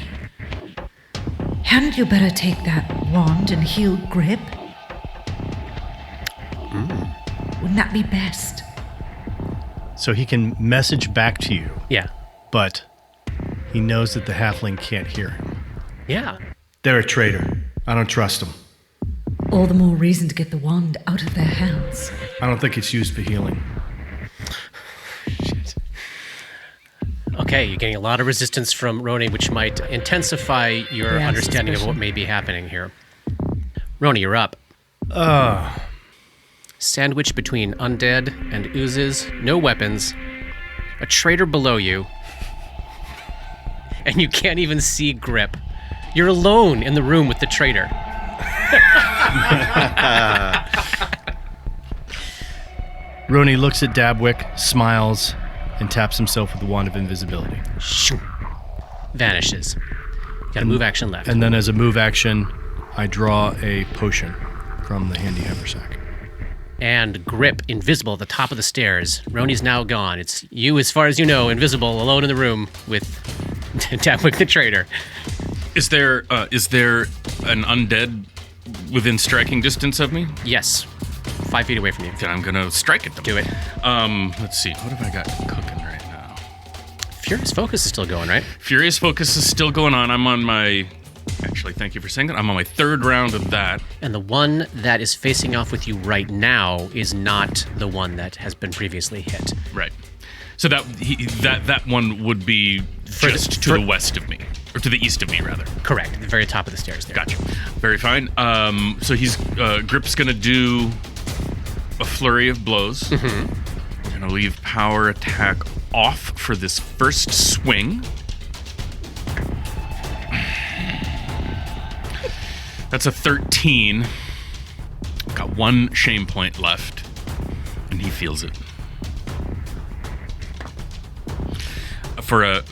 hadn't you better take that wand and heal Grip? Wouldn't that be best? So he can message back to you, Yeah. but he knows that the halfling can't hear him. Yeah. They're a traitor. I don't trust them. All the more reason to get the wand out of their hands. I don't think it's used for healing. Okay, you're getting a lot of resistance from Roni, which might intensify your Yeah, understanding of suspicion. what may be happening here. Roni, you're up. Sandwiched between undead and oozes, no weapons, a traitor below you, and you can't even see Grip. You're alone in the room with the traitor. Roni looks at Dabwick, smiles, and taps himself with the wand of invisibility. Shoo. Vanishes. Got a move action left. And then as a move action, I draw a potion from the handy haversack. And Grip, invisible at the top of the stairs. Roni's now gone. It's you, as far as you know, invisible, alone in the room with Dabwick the traitor. Is there an undead within striking distance of me? Yes. 5 feet away from you. Then I'm gonna strike at them. Do it. Let's see. What have I got cooking right now? Furious Focus is still going, right? Furious Focus is still going on. I'm on my... Actually, thank you for saying that. I'm on my 3rd round of that. And the one that is facing off with you right now is not the one that has been previously hit. Right. So that one would be just to the west of me. Or to the east of me, rather. Correct. At the very top of the stairs there. Gotcha. Very fine. So he's... Grip's gonna do a flurry of blows. Mm-hmm. Gonna leave power attack off for this first swing. That's a 13. Got 1 shame point left, and he feels it. For a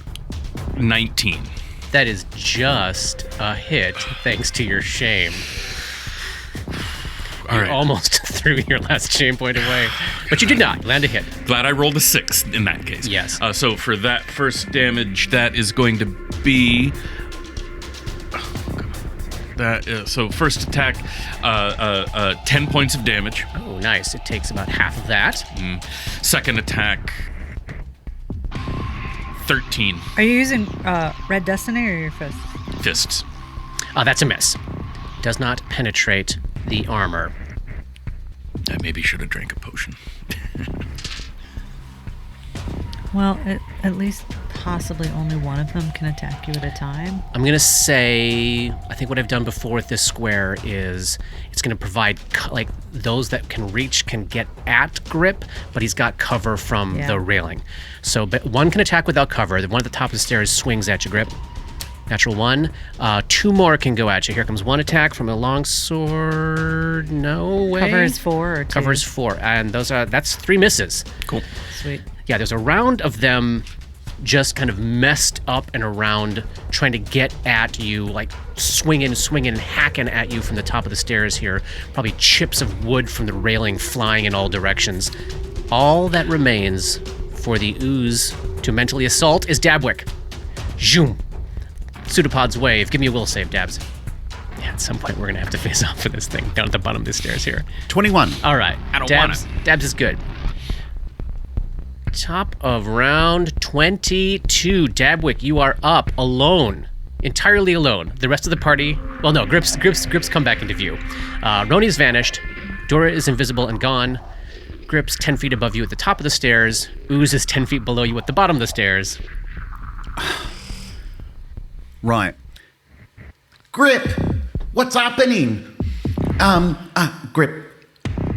19. That is just a hit, thanks to your shame. All You right. almost threw your last shame point away. But you did not. Land a hit. Glad I rolled a 6 in that case. Yes. So for that first damage, that is going to be... so first attack, 10 points of damage. Oh, nice. It takes about half of that. Second attack, 13 Are you using Red Destiny or your fist? fists. That's a miss. Does not penetrate the armor. I maybe should have drank a potion. Well, at least possibly only one of them can attack you at a time. I'm going to say, I think what I've done before with this square is it's going to provide, like, those that can reach can get at Grip, but he's got cover from Yeah. the railing. So but one can attack without cover. The one at the top of the stairs swings at you, Grip. Natural 1. 2 more can go at you. Here comes 1 attack from a longsword. No way. Cover is 4 or 2? Cover is 4. And that's 3 misses. Cool. Sweet. Yeah, there's a round of them just kind of messed up and around, trying to get at you, like swinging, and hacking at you from the top of the stairs here. Probably chips of wood from the railing flying in all directions. All that remains for the ooze to mentally assault is Dabwick. Zoom. Pseudopod's wave. Give me a will save, Dabs. Yeah, at some point we're going to have to face off with this thing down at the bottom of the stairs here. 21. All right. I don't Dabs, Dabs is good. Top of round 22. Dabwick, you are up alone. Entirely alone. The rest of the party... Well, no, Grip's come back into view. Roni's vanished. Dora is invisible and gone. Grip's 10 feet above you at the top of the stairs. Ooze is 10 feet below you at the bottom of the stairs. Right. Grip, what's happening? Grip,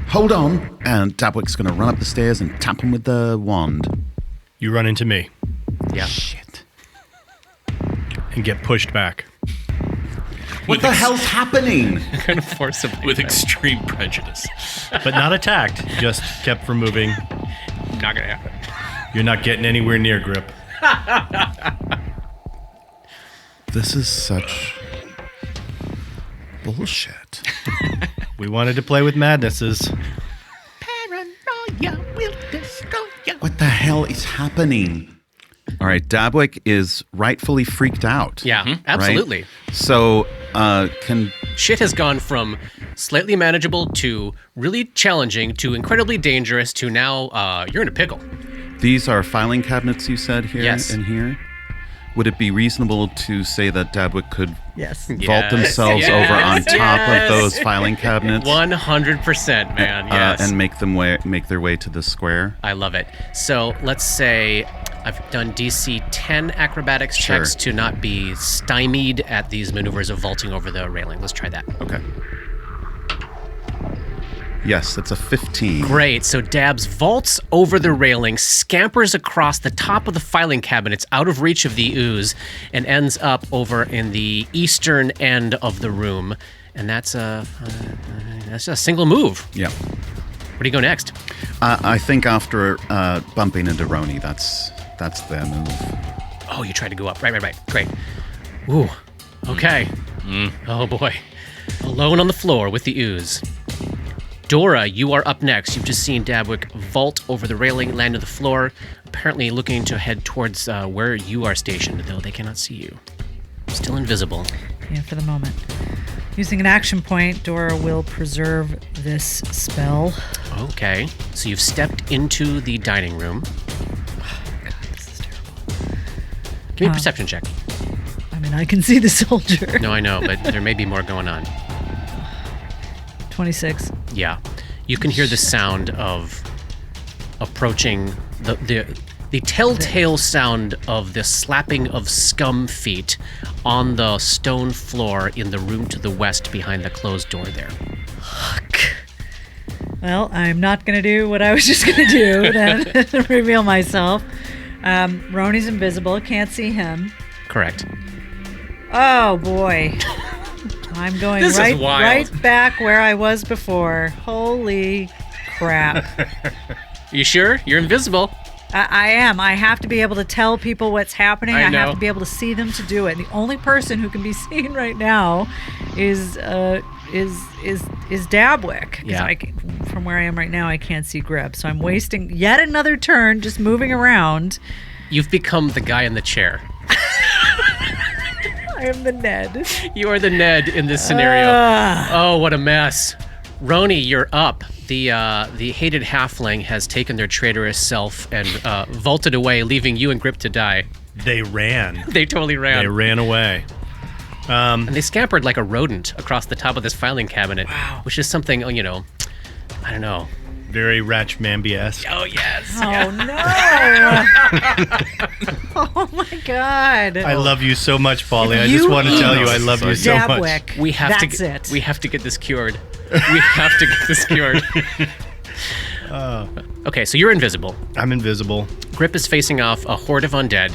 hold on. And Dabwick's going to run up the stairs and tap him with the wand. You run into me Yeah. Shit. and get pushed back. What the hell's happening? Kind of forcibly. With extreme prejudice. But not attacked, just kept from moving. Not going to happen. You're not getting anywhere near Grip. This is such bullshit. We wanted to play with madnesses. What the hell is happening? All right, Dabwick is rightfully freaked out. Yeah, absolutely. Right? So, can... Shit has gone from slightly manageable to really challenging to incredibly dangerous to now you're in a pickle. These are filing cabinets, you said, here Yes. and here? Would it be reasonable to say that Dabwick could Yes. vault themselves over on top of those filing cabinets 100%, man. Yes. and make their way to the square? I love it. So let's say I've done DC 10 acrobatics Sure. checks to not be stymied at these maneuvers of vaulting over the railing. Let's try that. Okay. Yes, that's a 15. Great. So Dabs vaults over the railing, scampers across the top of the filing cabinets out of reach of the ooze, and ends up over in the eastern end of the room. And that's a single move. Yeah. Where do you go next? I think after bumping into Roni, that's the move. Oh, you tried to go up. Right. Great. Ooh. Okay. Oh, boy. Alone on the floor with the ooze. Dora, you are up next. You've just seen Dabwick vault over the railing, land on the floor, apparently looking to head towards where you are stationed, though they cannot see you. Still invisible. Yeah, for the moment. Using an action point, Dora will preserve this spell. Okay. So you've stepped into the dining room. God, this is terrible. Give me a perception check. I mean, I can see the soldier. No, I know, but there may be more going on. 26. Yeah. You can hear the sound of approaching the telltale sound of the slapping of scum feet on the stone floor in the room to the west behind the closed door there. Fuck. Well, I'm not going to do what I was just going to do then. Reveal myself. Roni's invisible. Can't see him. Correct. Oh, boy. I'm going This is right wild. back where I was before. Holy crap. You sure? You're invisible. I am. I have to be able to tell people what's happening. I I know. have to be able to see them to do it. The only person who can be seen right now is Dabwick. 'Cause Yeah. From where I am right now, I can't see Grib. So I'm wasting yet another turn just moving around. You've become the guy in the chair. I am the Ned. You are the Ned in this scenario. Oh, what a mess. Roni, you're up. The hated halfling has taken their traitorous self and vaulted away, leaving you and Grip to die. They ran. They totally ran. They ran away. And they scampered like a rodent across the top of this filing cabinet. Wow. Which is something, I don't know. Very Ratchmanby-esque. Oh, yes. Oh, no. Oh, my God. I love you so much, Polly. I You- just want to tell you I love you so much. Dabwick. We have That's to it. We have to get this cured. We have to get this cured. Okay, so you're invisible. I'm invisible. Grip is facing off a horde of undead.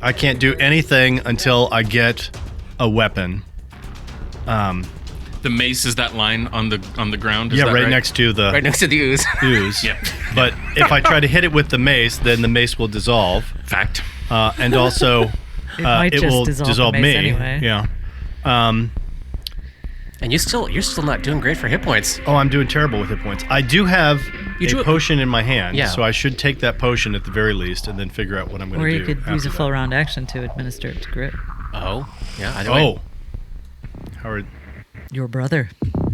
I can't do anything until I get a weapon. The mace is that line on the ground. Is Yeah, that right next to the Right next to the ooze. ooze. Yeah. But if I try to hit it with the mace, then the mace will dissolve. Fact. And also, might it just will dissolve the me. mace anyway. Yeah. And you're still not doing great for hit points. Oh, I'm doing terrible with hit points. I do have You a potion in my hand, Yeah. so I should take that potion at the very least and then figure out what I'm going Or to do. you could use a after full that. round action to administer it to Grip. Oh, yeah. Either way. Oh. Your brother.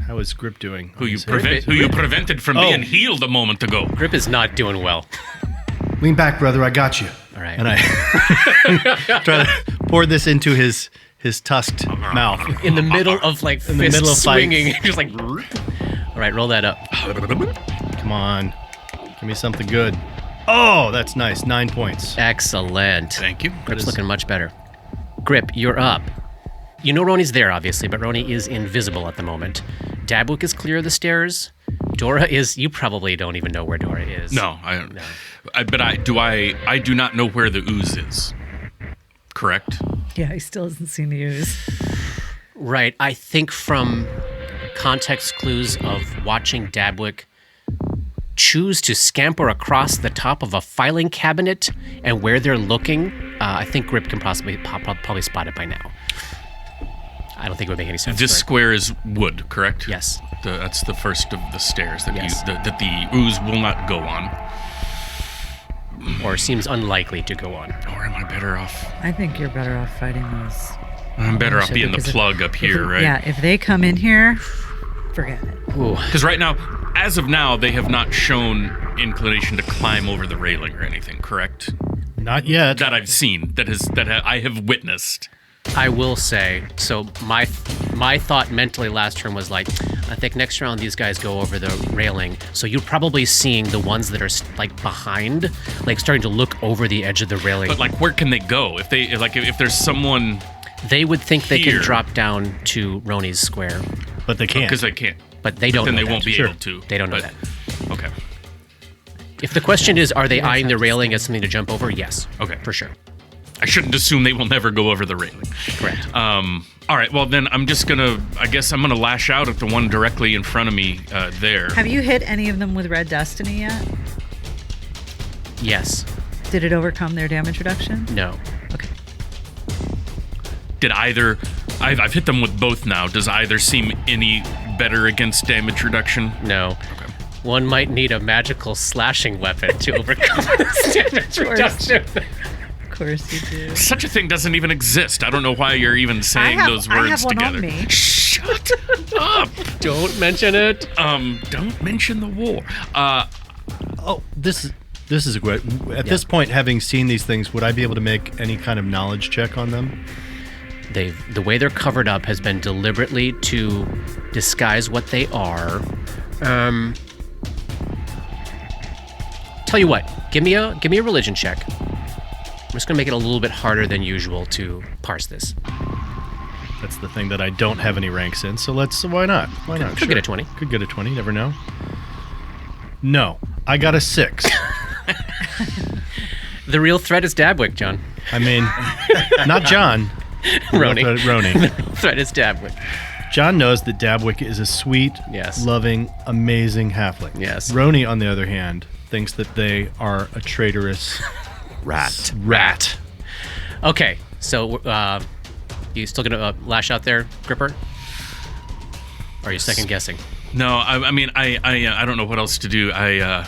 How is Grip doing? Who on you his hit? prevented from being healed a moment ago. Grip is not doing well. Lean back, brother. I got you. All right. And I try to pour this into his tusked mouth. in the middle of like In the fist middle of fights. swinging, just like. All right, roll that up. Come on. Give me something good. Oh, that's nice. 9 points. Excellent. Thank you. Grip's looking much better. Grip, you're up. You know Roni's there, obviously, but Roni is invisible at the moment. Dabwick is clear of the stairs. Dora is. You probably don't even know where Dora is. No, I don't. But I do not know where the ooze is. Correct. Yeah, he still hasn't seen the ooze. Right. I think from context clues of watching Dabwick choose to scamper across the top of a filing cabinet and where they're looking, I think Grip can probably spot it by now. I don't think it would make any sense. This for it. square is wood, correct? Yes. That's the first of the stairs that Yes. that the ooze will not go on. Or seems unlikely to go on. Or am I better off? I think you're better off fighting those. I'm better off being the Because if- plug up here, right? Yeah, if they come in here, forget it. Ooh. Because right now, as of now, they have not shown inclination to climb over the railing or anything, correct? Not yet. That I've seen, that I have witnessed. I will say, so my thought mentally last turn was like, I think next round these guys go over the railing. So you're probably seeing the ones that are like behind, like starting to look over the edge of the railing. But like, where can they go? If there's someone, they would think they here. can drop down to Roni's square, But they can't. because they can't. but they don't. Then know they that. won't be Sure. able to. They don't know But- that. Okay. If the question is, are they eyeing the railing as something to jump over? Yes. Okay. For sure. I shouldn't assume they will never go over the railing. Correct. All right. Well, then I'm gonna lash out at the one directly in front of me there. Have you hit any of them with Red Destiny yet? Yes. Did it overcome their damage reduction? No. Okay. Did either? I've hit them with both now. Does either seem any better against damage reduction? No. Okay. One might need a magical slashing weapon to overcome this damage reduction. Of course you do. Such a thing doesn't even exist. I don't know why you're even saying those words I have one together. on me. Shut up. Don't mention it. Don't mention the war. Oh, this is a great. At this point, having seen these things, would I be able to make any kind of knowledge check on them? The way they're covered up has been deliberately to disguise what they are. Tell you what, give me a religion check. I'm just gonna make it a little bit harder than usual to parse this. That's the thing that I don't have any ranks in. So why not? Why not? Could get a 20. Could get a 20. Never know. No, I got a 6. The real threat is Dabwick, John. I mean, not John. Roni. Roni. The threat is Dabwick. John knows that Dabwick is a sweet, Yes. loving, amazing halfling. Yes. Roni, on the other hand, thinks that they are a traitorous rat. Okay, so you still gonna lash out there, Gripper? Or are you second guessing? No, I mean, I don't know what else to do. I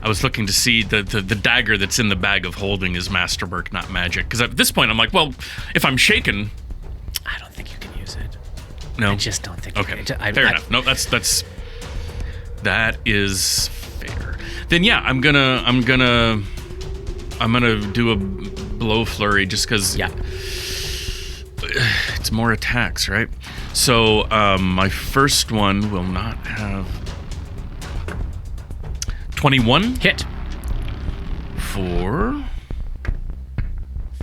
was looking to see the dagger that's in the bag of holding is masterwork, not magic. Because at this point, I'm like, well, if I'm shaken, I don't think you can use it. no. I just don't think. Okay, You can. fair enough. No, that is fair. Then yeah, I'm gonna do a blow flurry just because. Yeah. It's more attacks, right? So my first one will not have 21 Hit. for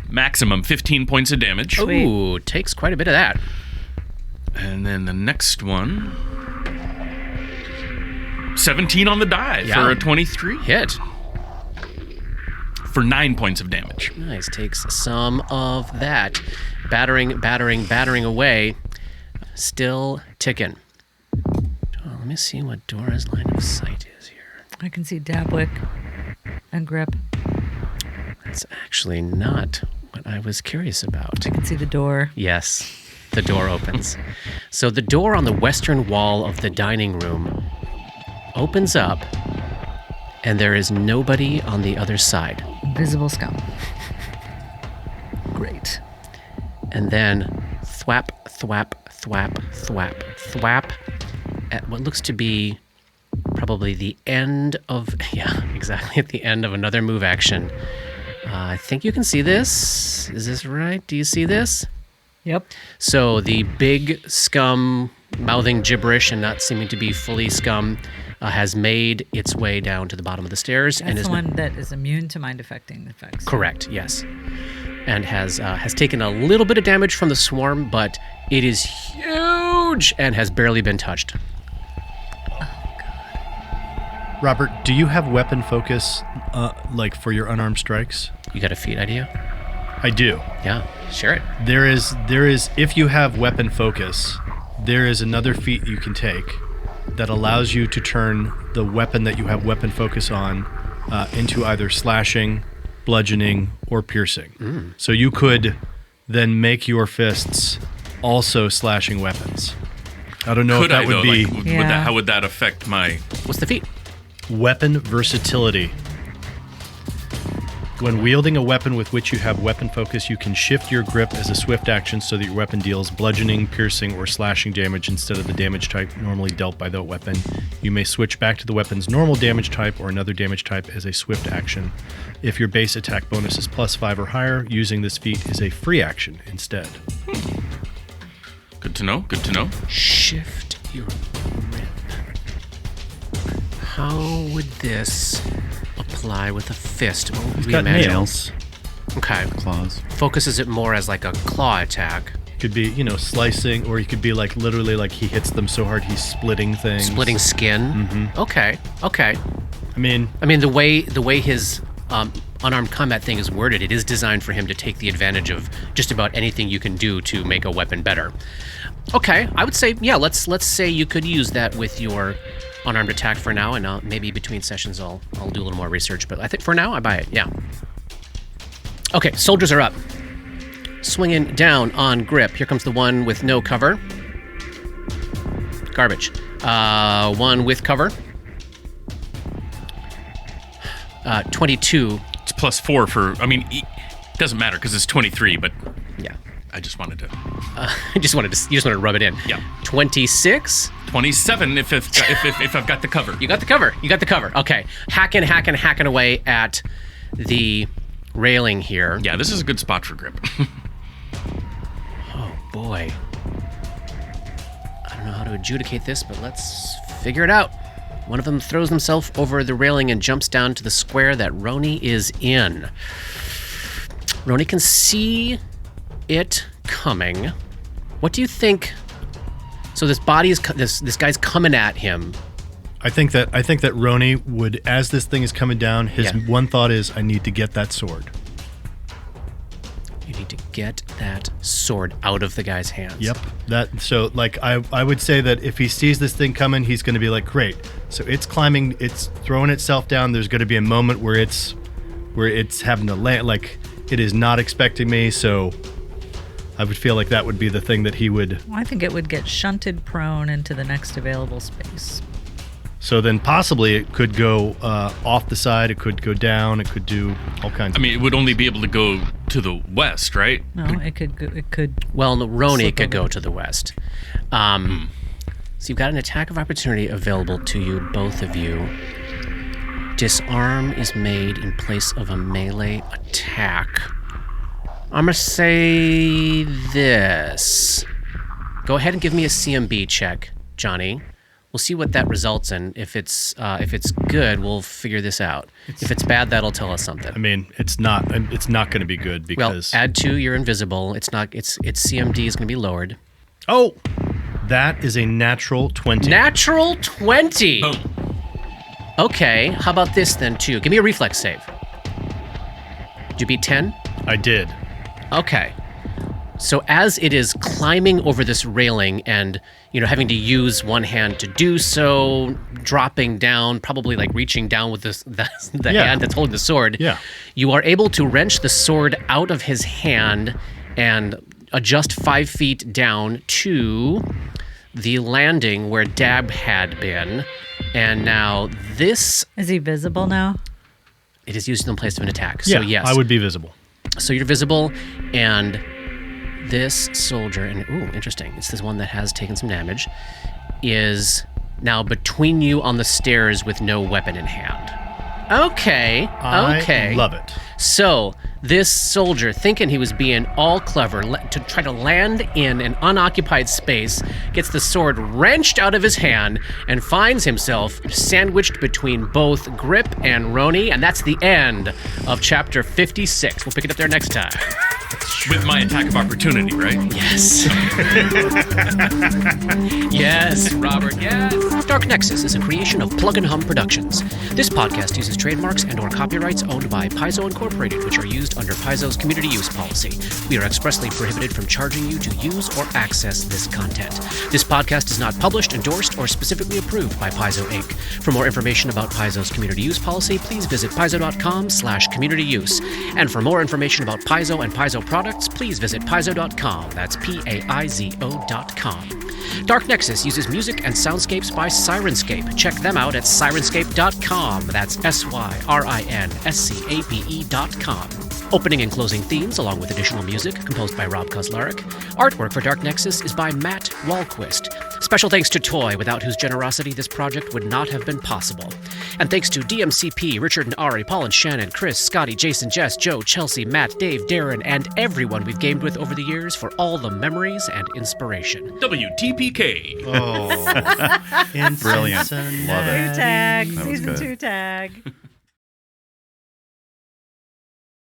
maximum 15 points of damage. Ooh, takes quite a bit of that. And then the next one, 17 on the die Yeah. for a 23 Hit. for 9 points of damage. Nice. Takes some of that. Battering away. Still ticking. Oh, let me see what Dora's line of sight is here. I can see Dabwick and Grip. That's actually not what I was curious about. I can see the door. Yes, the door opens. So the door on the western wall of the dining room opens up, and there is nobody on the other side. Invisible scum. Great. And then thwap, thwap, thwap, thwap, thwap at what looks to be probably the end of, yeah, exactly at the end of another move action. I think you can see this. Is this right? Do you see this? Yep. So the big scum mouthing gibberish and not seeming to be fully scum has made its way down to the bottom of the stairs. That's and is the one that is immune to mind-affecting effects. Correct, yes. And has taken a little bit of damage from the swarm, but it is huge and has barely been touched. Robert, do you have weapon focus, like for your unarmed strikes? You got a feat idea? I do. Yeah, share it. There is. If you have weapon focus, there is another feat you can take that allows you to turn the weapon that you have weapon focus on into either slashing, bludgeoning, or piercing. So you could then make your fists also slashing weapons. I don't know Could if that I, would though? be Like, Yeah. how would that affect my... What's the feat? weapon versatility. When wielding a weapon with which you have weapon focus, you can shift your grip as a swift action so that your weapon deals bludgeoning, piercing, or slashing damage instead of the damage type normally dealt by the weapon. You may switch back to the weapon's normal damage type or another damage type as a swift action. If your base attack bonus is +5 or higher, using this feat is a free action instead. Good to know. Good to know. Shift your grip. How would this apply with a fist? What would He's we got imagine? nails. Okay. Claws. Focuses it more as like a claw attack. Could be, slicing, or he could be like literally like he hits them so hard he's splitting things. Splitting skin. Mm-hmm. Okay. I mean, the way his unarmed combat thing is worded, it is designed for him to take the advantage of just about anything you can do to make a weapon better. Okay, I would say, yeah, let's say you could use that with your unarmed attack for now, and maybe between sessions I'll do a little more research, but I think for now I buy it, yeah. Okay, soldiers are up. Swinging down on grip. Here comes the one with no cover. Garbage. One with cover. 22. It's +4 for. I mean, it doesn't matter because it's 23. But Yeah. I just wanted to. You just wanted to rub it in. Yeah. 26. 27 if I've got the cover. You got the cover. Okay. Hacking away at the railing here. Yeah, this is a good spot for grip. Oh boy. I don't know how to adjudicate this, but let's figure it out. One of them throws himself over the railing and jumps down to the square that Roni is in. Roni can see it coming. What do you think? So this body is this guy's coming at him. I think that Roni would, as this thing is coming down, his Yeah. one thought is, I need to get that sword. You need to get that sword out of the guy's hands. Yep. So like I would say that if he sees this thing coming, he's going to be like, great. So it's climbing, it's throwing itself down. There's going to be a moment where it's having to land, like it is not expecting me. So I would feel like that would be the thing that he would. I think it would get shunted prone into the next available space. So then possibly it could go off the side, it could go down, it could do all kinds I mean, it would only be able to go to the west, right? No, it could. Well, no, Roni Slip could over. go to the west. So you've got an attack of opportunity available to you, both of you. Disarm is made in place of a melee attack. I'm going to say this. Go ahead and give me a CMB check, Johnny. We'll see what that results in. If it's good, we'll figure this out. If it's bad, that'll tell us something. I mean, it's not going to be good because. Well, add 2, you're invisible. Its CMD is going to be lowered. Oh, that is a natural 20. Natural 20. Boom. Okay, how about this then too? Give me a reflex save. Did you beat 10? I did. Okay. So as it is climbing over this railing and, having to use one hand to do so, dropping down, probably like reaching down with the Yeah. hand that's holding the sword, Yeah. you are able to wrench the sword out of his hand and adjust 5 feet down to the landing where Dab had been. And now this, Is he visible now? it is used in place of an attack. So Yeah, yes. I would be visible. So you're visible, and this soldier, and interesting, it's this one that has taken some damage, is now between you on the stairs with no weapon in hand. Okay. I love it. So this soldier, thinking he was being all clever to try to land in an unoccupied space, gets the sword wrenched out of his hand and finds himself sandwiched between both Grip and Roni, and that's the end of chapter 56. We'll pick it up there next time. With my attack of opportunity, right? Yes. Yes, Robert, yes. Dark Nexus is a creation of Plug and Hum Productions. This podcast uses trademarks and or copyrights owned by Paizo Incorporated, which are used under Paizo's community use policy. We are expressly prohibited from charging you to use or access this content. This podcast is not published, endorsed, or specifically approved by Paizo Inc. For more information about Paizo's community use policy, please visit paizo.com/communityuse. And for more information about Paizo and Paizo products, products, please visit paizo.com. That's PAIZO.com. Dark Nexus uses music and soundscapes by Sirenscape. Check them out at sirenscape.com. That's SYRINSCAPE.com. Opening and closing themes, along with additional music, composed by Rob Kauzlaric. Artwork for Dark Nexus is by Matt Wahlquist. Special thanks to Toy, without whose generosity this project would not have been possible. And thanks to DMCP, Richard and Ari, Paul and Shannon, Chris, Scotty, Jason, Jess, Joe, Chelsea, Matt, Dave, Darren, and everyone we've gamed with over the years for all the memories and inspiration. WTPK. Oh, Brilliant. Love it. New tag, That was season good. 2 tag.